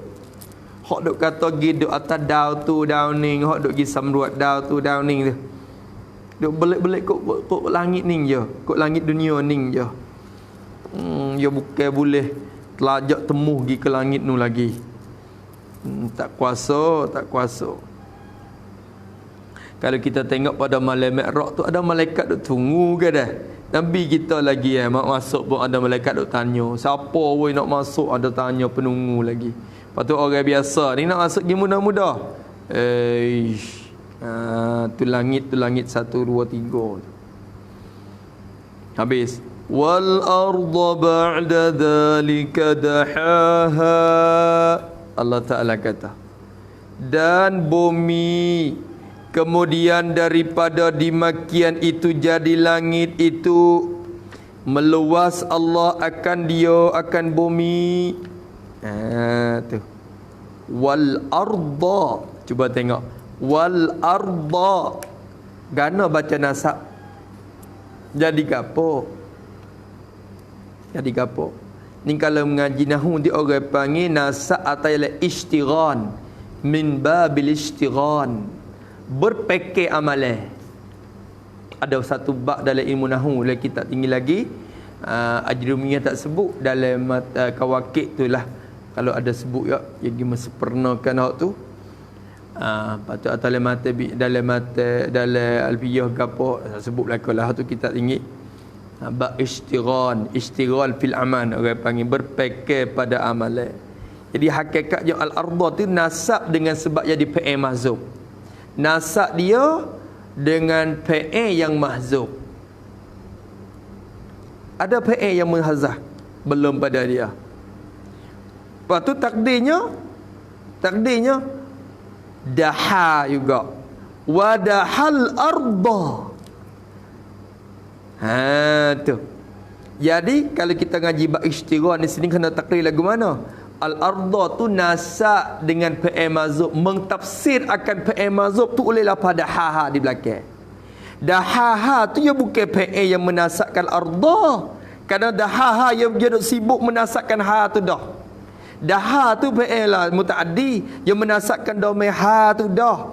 Hak duk kata pergi duk atas dau tu dau ni, hak duk pergi samruat dau tu dau ni tu. Duk belik-belik kok langit ni je. Kok langit dunia ni je. Ya bukan boleh telajak temu pergi ke langit tu lagi. Tak kuasa, tak kuasa. Kalau kita tengok pada malam Mi'raj tu ada malaikat duk tunggu ke dah. Nabi kita lagi mak masuk pun ada malaikat duk tanya. Siapa woi nak masuk ada tanya penunggu lagi. Lepas tu orang biasa ni nak masuk pergi muda-muda. Tu langit 1 2 3. Habis. Wal arda ba'da dhalika dahaha. Allah Ta'ala kata. Dan bumi kemudian daripada dimakian itu jadi langit itu meluas Allah akan dia akan bumi. Tu. Wal arda. Cuba tengok. Wal arda. Gana baca nasab. Jadi gapo? Jadi gapo? Ni kalau mengaji nahwu dia orang panggil nasab atau istighran. Min babil istighran. Berpekir amalan. Ada satu bab dalam ilmu nahwu lagi kita tinggi lagi. Ajrumiyah tak sebut dalam kawakib tu lah. Kalau ada sebut ya, yang mesempurnakan hak tu. Patut dalam alfiyah gapo sebut belakalah tu kita tinggi. Bab istighran fil amal, orang panggil berpekir pada amalan. Jadi hakikatnya al-arda tu nasab dengan sebab jadi fi'il mahzuf. Nasab dia dengan fi'il yang mahzuf. Ada fi'il yang muhazah belum pada dia. Lepas tu takdirnya daha juga. Wadahal arda. Tu. Jadi kalau kita ngaji bab istighran di sini kena takdir lagu mana? Al-arda tu nasab dengan fi'il mazhub, mentafsir akan fi'il mazhub tu olehlah pada ha di belakang. Dahaha tu ya bukan fi'il yang menasabkan arda. Kerana dahaha yang dia duk sibuk menasabkan ha tu dah. Daha tu fi'il lah mutaaddi yang menasabkan domain ha tu dah.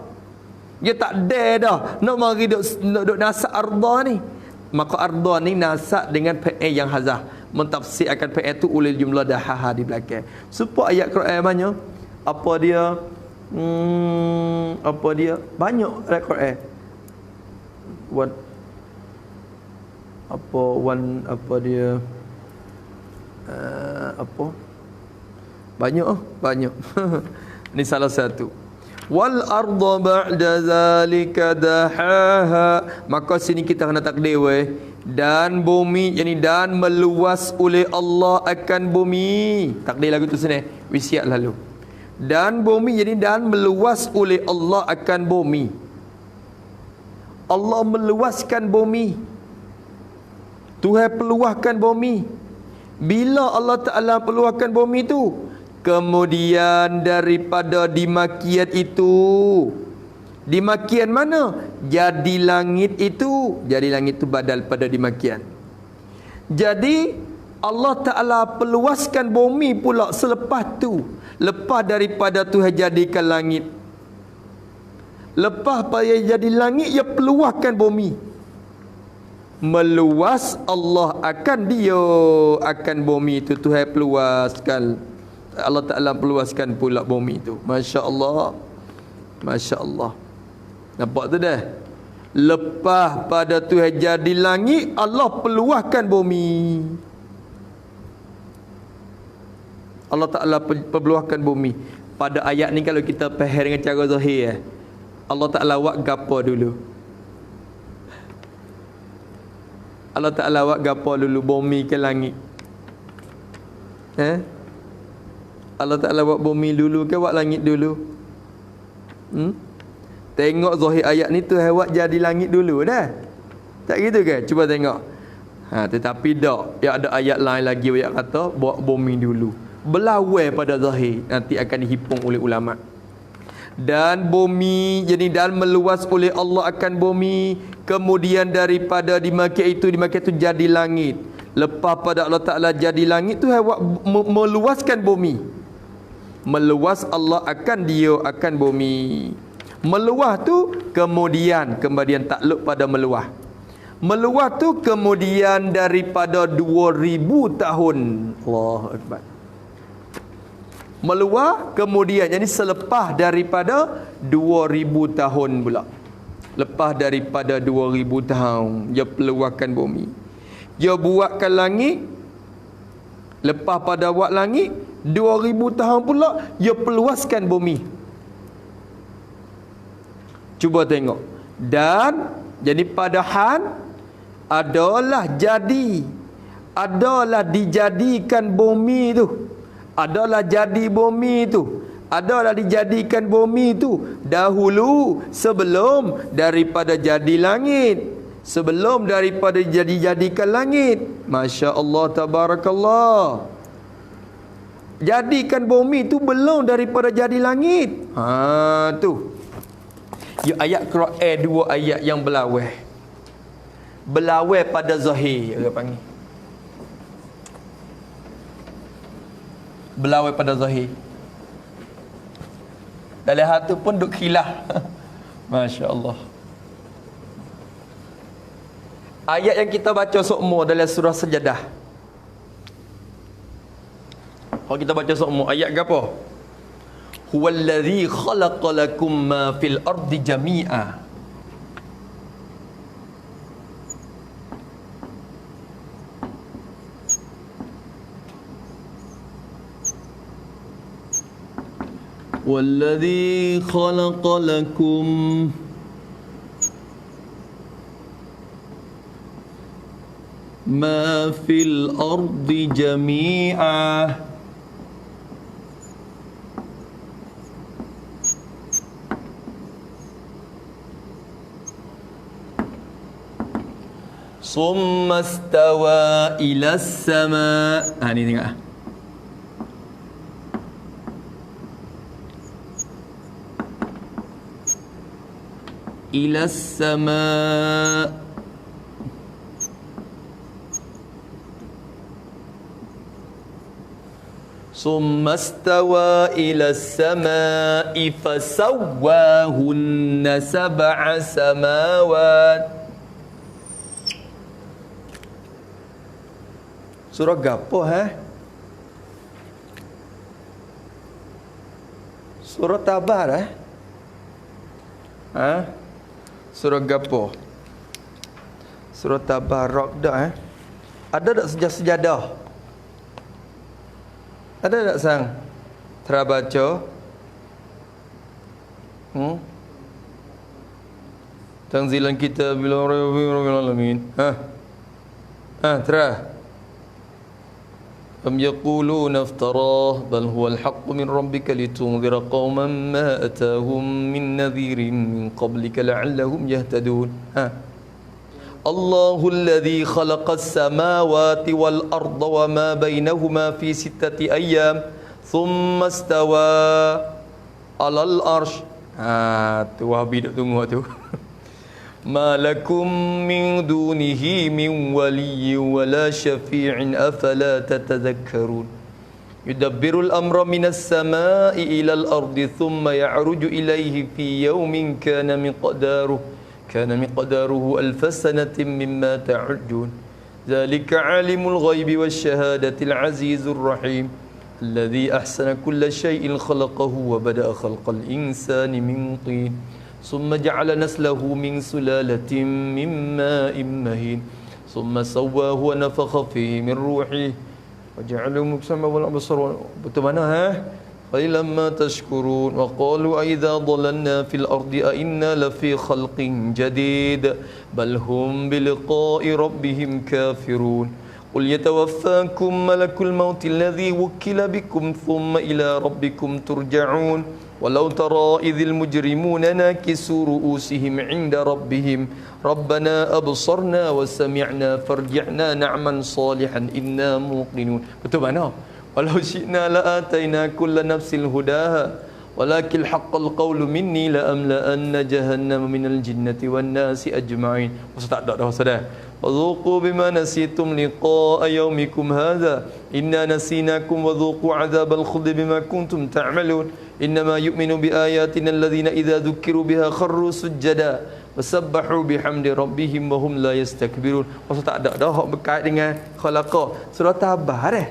Dia tak ada dah nak mari duk nasab arda ni. Maka arda ni nasab dengan fi'il yang hazah, mentafsir akan fi'il tu oleh jumlah dahaha di belakang. Supaya ayat Quran banyak. Apa dia? Banyak ayat Quran. Apa dia? Banyak. Ini salah satu. Wal arda ba'da zalika dahaha. Maka sini kita kena takdir dan bumi, yani dan meluas oleh Allah akan bumi. Takdir lagu tu sini wisiat lalu. Dan bumi, jadi dan meluas oleh Allah akan bumi. Allah meluaskan bumi. Tuhan peluahkan bumi. Bila Allah Ta'ala peluahkan bumi tu, kemudian daripada dimakian itu, dimakian mana? Jadi langit itu. Jadi langit itu badal pada dimakian. Jadi Allah Ta'ala peluaskan bumi pula selepas tu. Lepas daripada Tuhan jadikan langit, lepas pada jadi langit, ia peluahkan bumi. Meluas Allah akan dia akan bumi itu. Tuhan peluaskan. Allah Ta'ala peluaskan pula bumi itu. Masya Allah. Masya Allah. Nampak tu dah. Lepas pada Tuhan jadi langit, Allah peluahkan bumi. Allah Ta'ala peluahkan bumi. Pada ayat ni kalau kita faham dengan cara zahir, Allah Ta'ala buat gapo dulu? Allah Ta'ala buat gapo dulu bumi ke langit? Allah Ta'ala buat bumi dulu ke buat langit dulu? Tengok zahir ayat ni Tuhan buat jadi langit dulu dah. Tak gitu ke? Cuba tengok. Tetapi tak. Ya ada ayat lain lagi yang kata buat bumi dulu. Berlawan pada zahir. Nanti akan dihipung oleh ulama. Dan bumi, jadi dan meluas oleh Allah akan bumi. Kemudian daripada dimakian itu jadi langit. Lepas pada Allah Ta'ala jadi langit tu meluaskan bumi. Meluas Allah akan dia akan bumi. Meluas tu kemudian takluk pada meluas. Meluas tu kemudian daripada 2000 tahun. Allahu Akbar. Meluas kemudian, jadi selepas daripada 2000 tahun pula. Lepas daripada 2000 tahun dia peluahkan bumi. Dia buatkan langit. Lepas pada buat langit 2000 tahun pula dia peluaskan bumi. Cuba tengok. Dan jadi padahal adalah dijadikan bumi tu. Adalah jadi bumi tu. Adalah dijadikan bumi tu dahulu sebelum daripada jadi langit. Sebelum daripada jadikan langit. Masya Allah, tabarakallah. Jadikan bumi tu belum daripada jadi langit. Tu. Ya, ayat Quran dua ayat yang berlawan. Berlawan pada zahir, dia panggil. Berlawan pada zahir. Dalam hati pun duk khilaf. Masya Allah. Ayat yang kita baca semua dalam surah Sajadah. Kalau kita baca semua ayat ke apa? Huwallazi khalaqa lakum ma fil ardi jami'a. Wallazi khalaqa lakum ma fil ardi jami'a. Summa stawa ila sama. Ni tengok. Ila sama. Summa stawa ila samai fasawwahunna sab'a samawat. Surah gapo Surah Tabar Surah gapo? Surah Tabarak dah Ada tak sejadah? Ada tak sang? Terabaca? Tanzilan kita bila rabbil alamin. Terah. أم يقولون افتراه بل هو الحق من ربك لتنذر قوما ما أتاهم من نذير من قبلك لعلهم يهتدون. الله الذي خلق السماوات والأرض وما بينهما في 6 أيام ثم استوى على العرش. Tu Wahabi duk tunggu tu. ما لكم من دونه من ولي ولا شفيع أفلا تتذكرون يدبر الأمر من السماء إلى الأرض ثم يعرج إليه في يوم كان مقداره 1000 سنة مما تعدون ذلك عالم الغيب والشهادة العزيز الرحيم الذي أحسن كل شيء خلقه وبدأ خلق الإنسان من طين ثم جعل نسله من سلالة من ماء مهين ثم سواه ونفخ فيه من روحه وجعل السمع والأبصار. Betul mana قليلا ما تشكرون وقالوا أئذا ضللنا في الأرض أئنا لفي خلق جديد بل هم بلقاء ربهم كافرون قل يتوفاكم ملك الموت الذي وكل بكم ثم إلى ربكم ترجعون ولو ترى إذ المجرمون ناكسوا رؤوسهم عند ربهم ربنا أبصرنا وسمعنا فارجعنا نعمل صالحا إنا موقنون. Betul mana? ولو شئنا لآتينا كل نفس هداها ولكن حق القول مني لأملأن جهنم من الجنة والناس أجمعين. Maksud tak dah saudara. وذوقوا بما نسيتم لقاء يومكم هذا إنا نسيناكم وذوقوا عذاب الخلد بما كنتم تعملون إنما يؤمن بآياتنا الذين إذا ذكروا بها خروا سجدا وسبحوا بحمد ربهم وهم لا يستكبرون. Maksud tak ada dah berkait dengan khalaqa. Surah Tabah dah.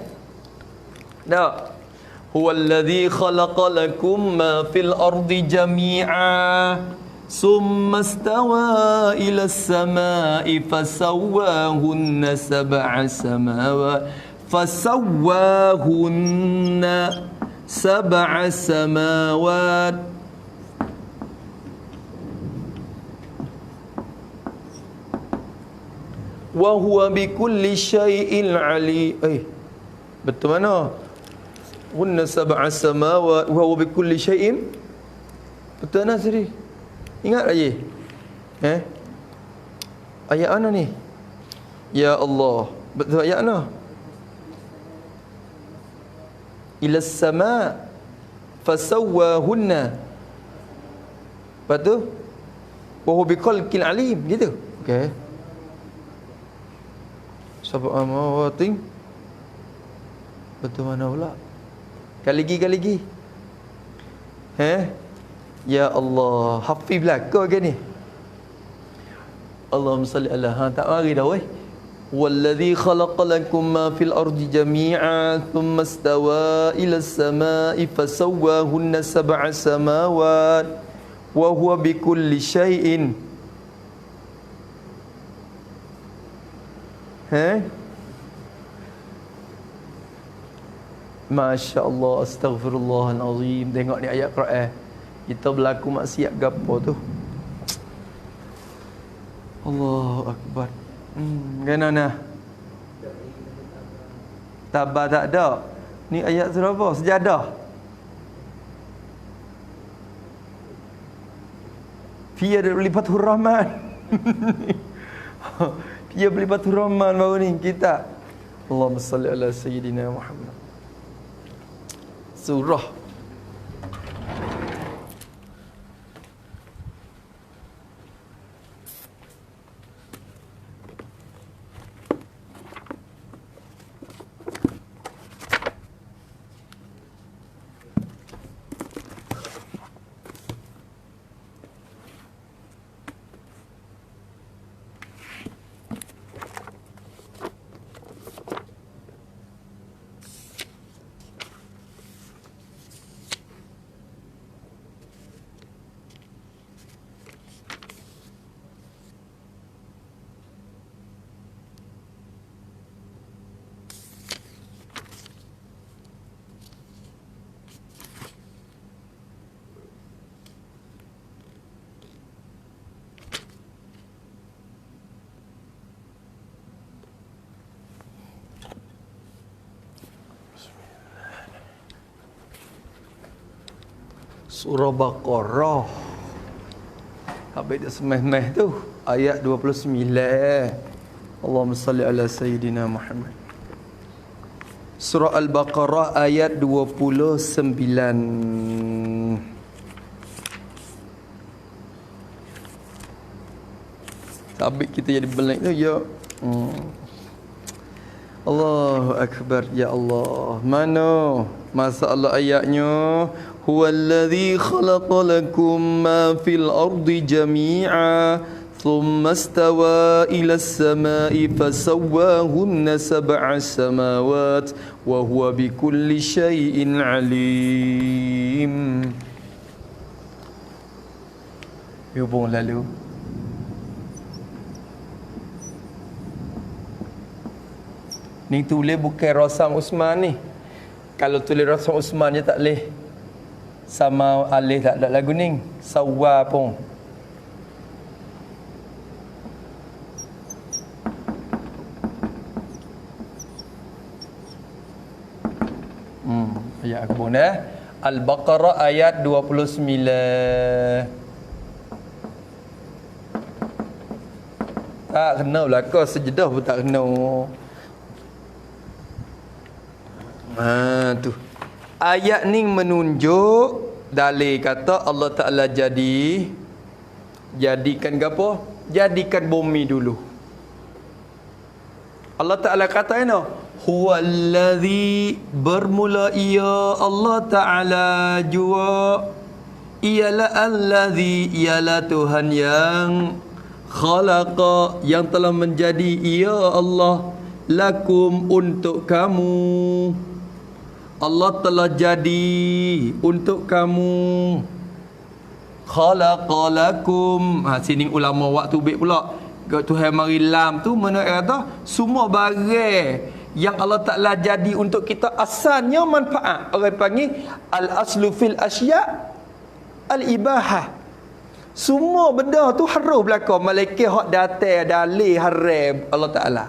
Tak. Huwallazi khalaqa lakum ma fil ardi jami'a summa istawa ila as-sama'i fasawwahunna sab'a samawat sab'a samawat wa huwa bikulli syai'in ali. Betul mana? Hunna sab'a samawat wa huwa bikulli syai'in. Betul mana sini? Ingat lagi? Ayat mana ni? Ya Allah. Betul ayat mana? Ila sama fasawwahunna. Betul? Wa huwa bikulli alim gitu. Okey. Sab'a mawatin. Betul mana pula? Kali lagi. Ya Allah, hafiz belaka ke ni? Allahumma salli ala. Tak mari dah weh. Wallazi khalaqa lakum ma fil ardi jami'a thumma istawa ila as-sama'i fasawwahunna sab'a samawat wa huwa bikulli syai'in. Masya Allah, astaghfirullahalazim. Tengok ni ayat Quran. Kita berlaku maksiat gapo tu? Allahu Akbar. Kena nah. Tabah tak ada. Ni ayat surah apa? Sejadah. Dia beli Fathur Rahman. Dia beli Fathur Rahman baru ni kita. Allahumma salli ala sayyidina Muhammad. Surah Surah Baqarah. Habis dah semeh-meh tu ayat 29. Allahumma salli ala sayyidina Muhammad. Surah Al-Baqarah ayat 29. Habis kita jadi blank tu ya. Allahu Akbar. Ya Allah. Mana masalah ayatnya? Huwallazi khalaqa lakum ma fil ardi jami'a thumma istawa ila as-sama'i fasawwahunna sab'a samawat wa huwa bikulli syai'in alim. Hubung lalu. Ni tulis bukan Rasam Usman ni. Kalau tulis Rasam Usman je tak boleh. Sama alih tak ada lagu ni. Sawwa pun. Ayat aku pun Al-Baqarah ayat 29. Tak kena belakang sejedah pun tak kena. Tu. Ayat ni menunjuk dalil kata Allah Ta'ala jadikan apa? Jadikan bumi dulu. Allah Ta'ala kata ini, huwallazi, bermula ia Allah Ta'ala jua, ialah allazi, ialah Tuhan yang khalaqa, yang telah menjadi ia Allah, lakum, untuk kamu. Allah telah jadi untuk kamu. Khalaqa lakum. Sini ulama waktu baik pula. Tuhan mari lam tu mana kata semua barang yang Allah Ta'ala jadi untuk kita asalnya manfaat. Orang panggil al-aslu fil asya' al-ibahah. Semua benda tu harus berlaku. Malaikat hak datang dalil haram Allah Ta'ala.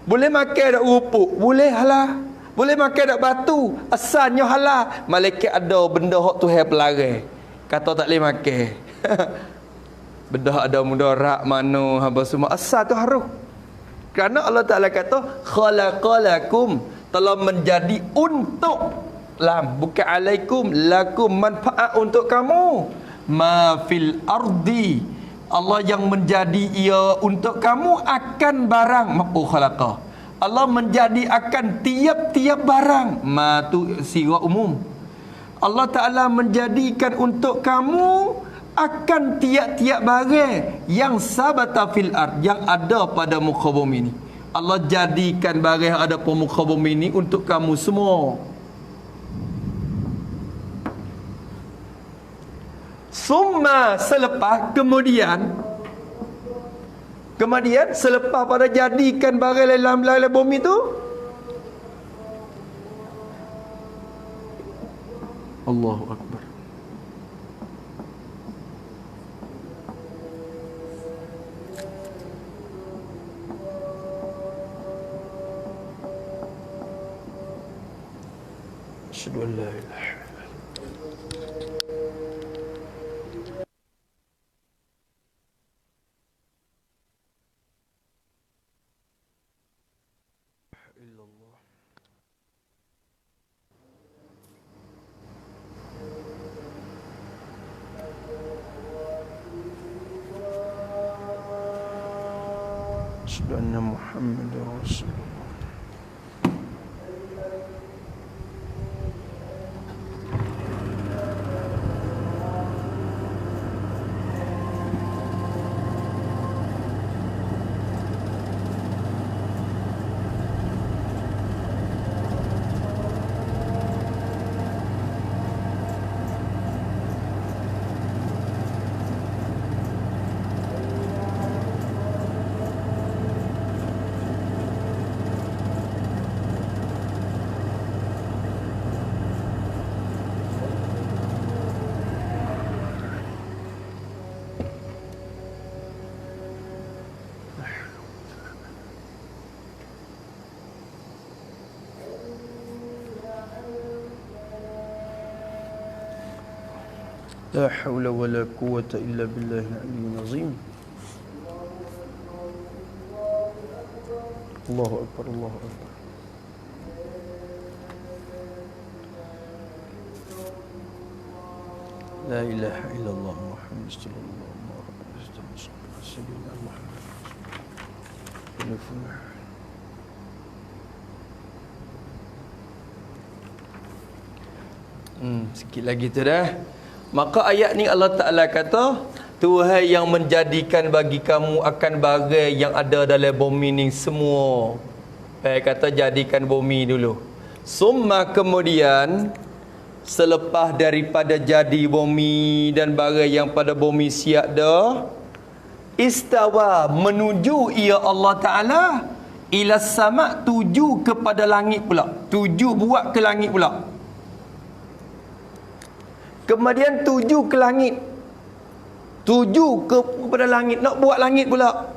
Boleh makan dak rupuk, boleh halal. Boleh makan dak batu, asalnya halal. Malaikat ada benda hak Tuhan pelarang. Kata tak boleh makan. Benda ada mudarat mana apa semua asal tu harus. Kerana Allah Ta'ala kata khalaqalakum, telah menjadi untuk, lam bukan alaikum, lakum, manfaat untuk kamu. Ma fil ardi, Allah yang menjadi ia untuk kamu akan barang. Oh khalaqa, Allah menjadi akan tiap-tiap barang. Ma tu sirah umum. Allah Ta'ala menjadikan untuk kamu akan tiap-tiap barang yang sabata fil ard, yang ada pada muka bumi ini. Allah jadikan barang yang ada pada muka bumi ini untuk kamu semua. Summa, selepas, kemudian selepas pada jadikan barang dalam bumi tu, Allahu Akbar. Asyhadu an la ilaha illallah. Asyhadu anna Muhammadar Rasulullah. لا حول ولا قوة إلا بالله العلي العظيم. الله أكبر الله أكبر. لا إله إلا الله محمد صلى الله عليه وسلم. سيدنا محمد. Sikit lagi tu dah. Maka ayat ni Allah Ta'ala kata, Tuhan yang menjadikan bagi kamu akan barang yang ada dalam bumi ni semua. Kata jadikan bumi dulu. Summa, kemudian, selepas daripada jadi bumi dan barang yang pada bumi siap dah, istawa, menuju ia Allah Ta'ala, ila sama', tuju kepada langit pula. Tuju buat ke langit pula. Kemudian tuju ke langit. Tuju kepada langit. Nak buat langit pula.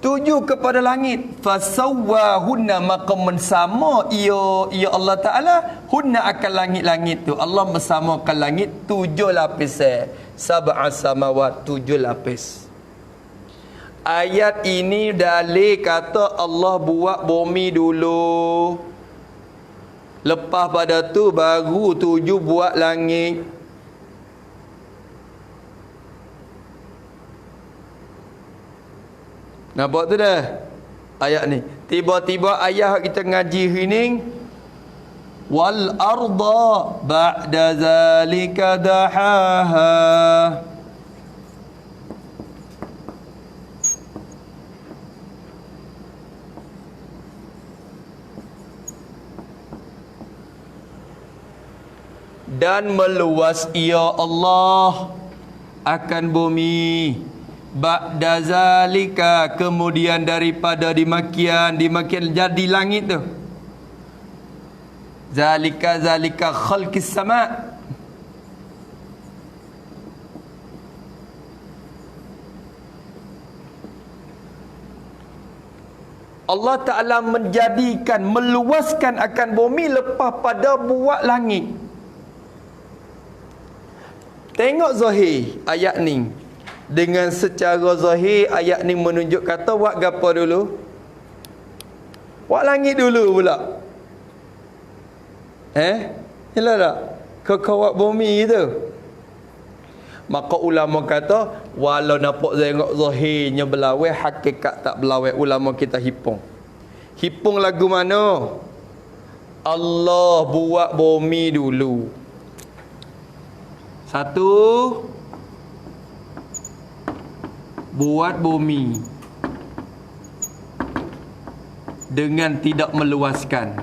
Tuju kepada langit. Fasawwahunna, maka mensama ia Allah Ta'ala hunna akan langit-langit tu. Allah mensamakan langit 7 lapis. Sab'a samawat, 7 lapis. Ayat ini dalil kata Allah buat bumi dulu. Lepas pada tu baru tuju buat langit. 7 7 Nampak tu dah ayat ni. Tiba-tiba ayat kita ngaji hari ni, wal arda ba'da zalika dahaha. Dan meluas ia Allah akan bumi, ba'da zalika, kemudian daripada dimakian jadi langit tu. Zalika khalqis sama'. Allah Ta'ala menjadikan, meluaskan akan bumi lepas pada buat langit. Tengok zahir ayat ni. Dengan secara zahir ayat ni menunjuk kata buat gapo dulu? Buat langit dulu pula. Yalah tak? Kekawat bumi tu. Maka ulama kata, walau nampak tengok zahirnya belawai, hakikat tak belawai. Ulama kita hipung. Hipung lagu mana? Allah buat bumi dulu. Satu, buat bumi dengan tidak meluaskan.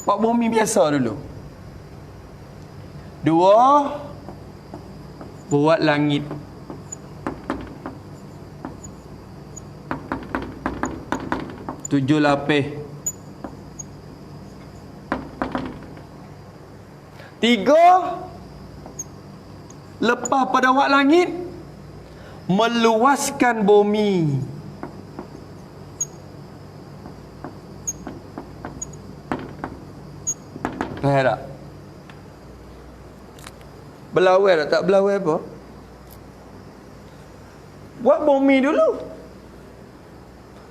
Buat bumi biasa dulu. Dua, buat langit. Tujuh lapis. Tiga, lepas pada buat langit, meluaskan bumi. Faham tak? Belawai tak? Tak belawai apa? Buat bumi dulu.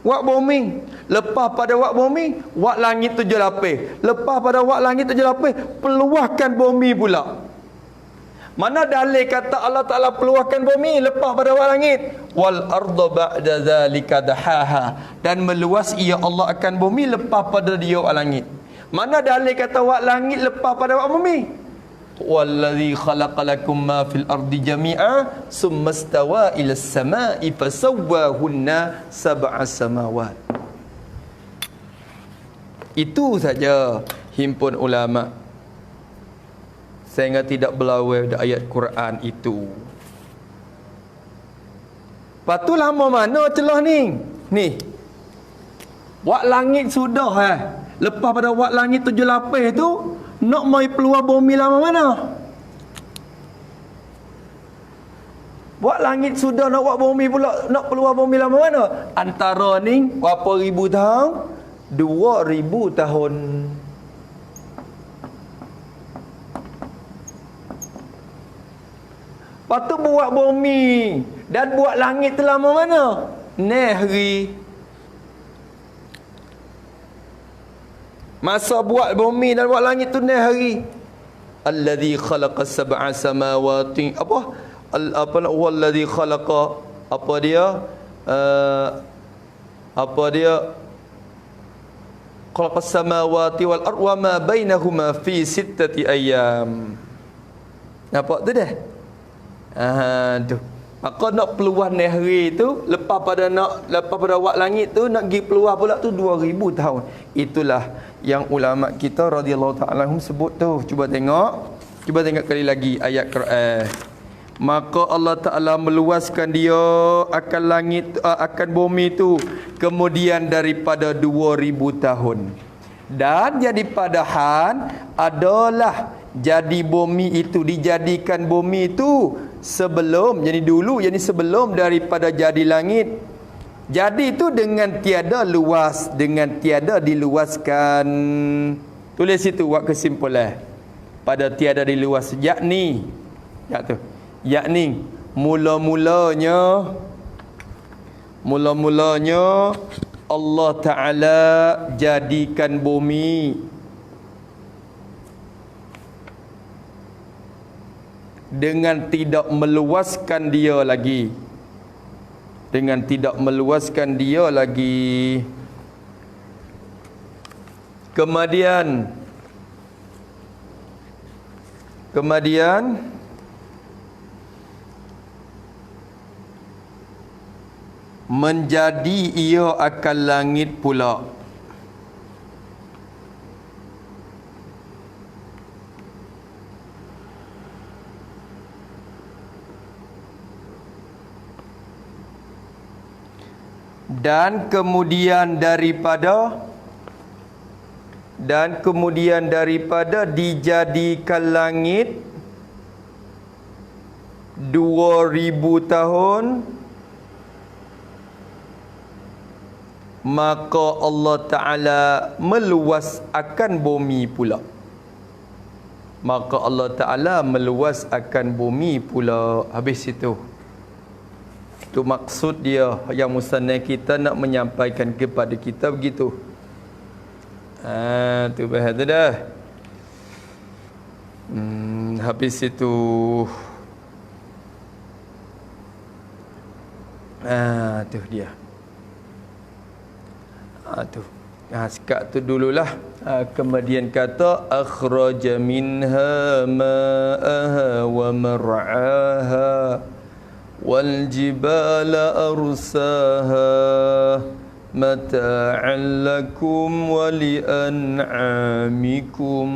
Buat bumi. Lepas pada buat bumi, buat langit tujuh lapis. Lepas pada buat langit tujuh lapis, peluahkan bumi pula. Mana dalil kata Allah Ta'ala peluahkan bumi lepas pada buat langit? Wal arda ba'da zalika dahaha. Dan meluas ia Allah akan bumi lepas pada dia buat langit. Mana dalil kata buat langit lepas pada buat bumi? Wallazi khalaqalakum ma fil ardi jami'a summa stawa ila as-sama'i fasawwahunna sab'a samawat. Itu saja himpun ulama. Sehingga tidak berlawan ayat Quran itu. Lepas tu lama mana celah ni? Ni. Buat langit sudah Lepas pada buat langit tujuh lapis tu, nak mai peluar bumi lama mana? Buat langit sudah, nak buat bumi pula, nak peluar bumi lama mana? Antara ni berapa ribu tahun? 2000 tahun. Lepas tu buat bumi dan buat langit tu lama mana? Hari. Masa buat bumi dan buat langit tu hari. Allazi khalaqa sab'a samawati. Wallazi khalaqa apa dia? Khalaqa samawati wal ardh wa ma bainahuma fi sittati ayyam. Nampak tu dah? Tu. Maka nak peluang hari tu, lepas pada buat langit tu nak pergi peluang pula tu 2000 tahun. Itulah yang ulama kita radhiyallahu ta'ala anhum sebut tu. Cuba tengok kali lagi ayat Quran. Maka Allah Ta'ala meluaskan dia akan langit, akan bumi tu kemudian daripada 2000 tahun. Dan jadi padahan adalah jadi bumi itu, dijadikan bumi itu sebelum, jadi dulu, jadi sebelum daripada jadi langit. Jadi itu dengan tiada luas, dengan tiada diluaskan. Tulis situ buat kesimpulan. Pada tiada diluas, yakni mula-mulanya Allah Ta'ala jadikan bumi dengan tidak meluaskan dia lagi. Dengan tidak meluaskan dia lagi. Kemudian menjadi ia akan langit pula. Dan kemudian daripada dijadikan langit 2000 tahun, maka Allah Ta'ala meluas akan bumi pula. Habis itu. Itu maksud dia yang musannaf kita nak menyampaikan kepada kita begitu. Tu bahas tu dah. Habis itu. Tu dia. Sekat tu dululah. Kemudian kata akhraja minha ma'aha wa mar'aha wal jibala arsaha mata'an lakum wa li'an'amikum.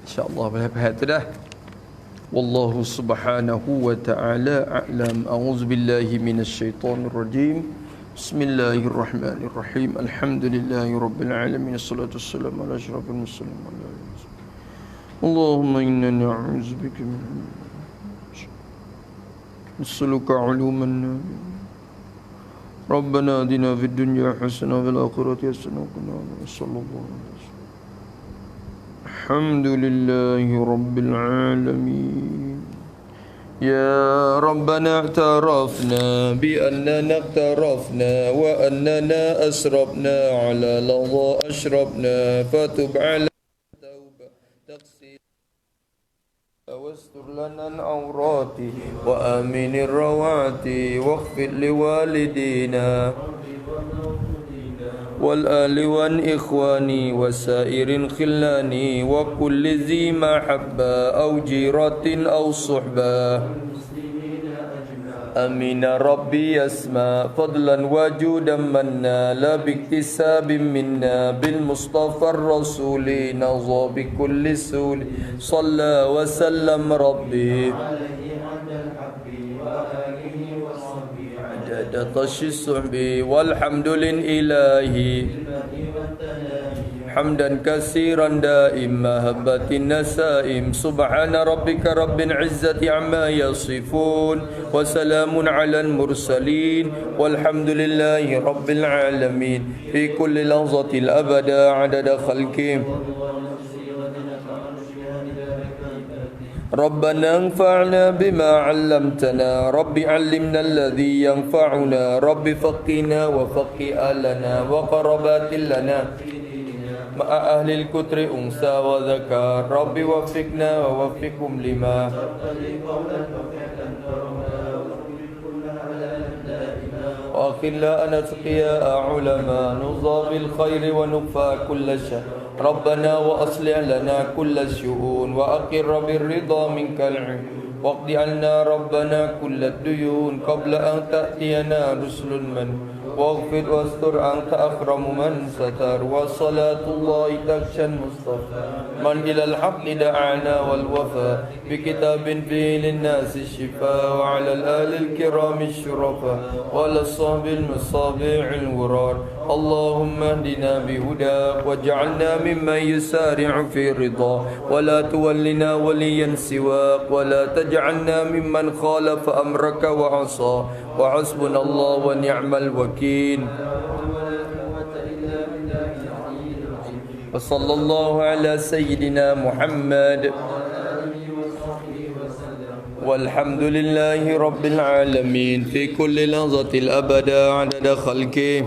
InsyaAllah boleh faham tu dah. Wallahu subhanahu wa ta'ala a'lam. A'udzu billahi minasyaitonir rajim. Bismillahirrahmanirrahim. Alhamdulillahi rabbil alamin. Assalatu wassalamu ala asyrafil mursalin. Allahumma inna na'udzubika min نسألك علوما ربنا آتنا في الدنيا حسنة وفي الآخرة حسنة وقنا عذاب النار. صلى الله عليه وسلم. الحمد لله رب العالمين. يا ربنا اعترفنا بأننا اقترفنا وأننا أسرفنا على لظى أشربنا فتب على التوبة تغسل واستر لنا العورات وآمن الروعات واغفر لوالدينا والآل والإخوان وسائر الخلان وكل ذي محبة أو جيرة أو صحبة. آمين ربي يسمع فضلا وجودا منا لا باكتساب منا بالمصطفى الرسول نظى بكل سول صلى وسلم ربي عدد طش الصحب والحمد لله حمدا كثيرا دائم مهبة النسائم. سبحان ربك رب العزة عما يصفون وسلام على المرسلين والحمد لله رب العالمين في كل لحظة الأبدا عدد خلقه. ربنا انفعنا بما علمتنا رب علمنا الذي ينفعنا رب فقنا وفق أهلنا وقربات لنا مع أهل الكتر أنثى وذكر رب وفقنا ووفقهم لما وأخلا أن أتقياء علماء نرضى بالخير ونكفى كل شر ربنا وأصلح لنا كل الشؤون وأقر بالرضا منك العيون واقض عنا ربنا كل الديون قبل أن تأتينا رسل من واغفر واستر أنت أكرم من ستر وصلاة الله تخشى المصطفى من إلى الحق دعانا والوفاء بكتاب فيه للناس الشفاء وعلى الآل الكرام الشرفاء وعلى الصحب المصابيح الغرار. اللهم اهدنا بهداك واجعلنا ممن يسارع في رضا ولا تولنا وليا سواك ولا تجعلنا ممن خالف أمرك وعصى وحسبنا الله ونعم الوكيل. وصلى الله على سيدنا محمد والحمد لله رب العالمين في كل لحظة الأبد عدد خلقه.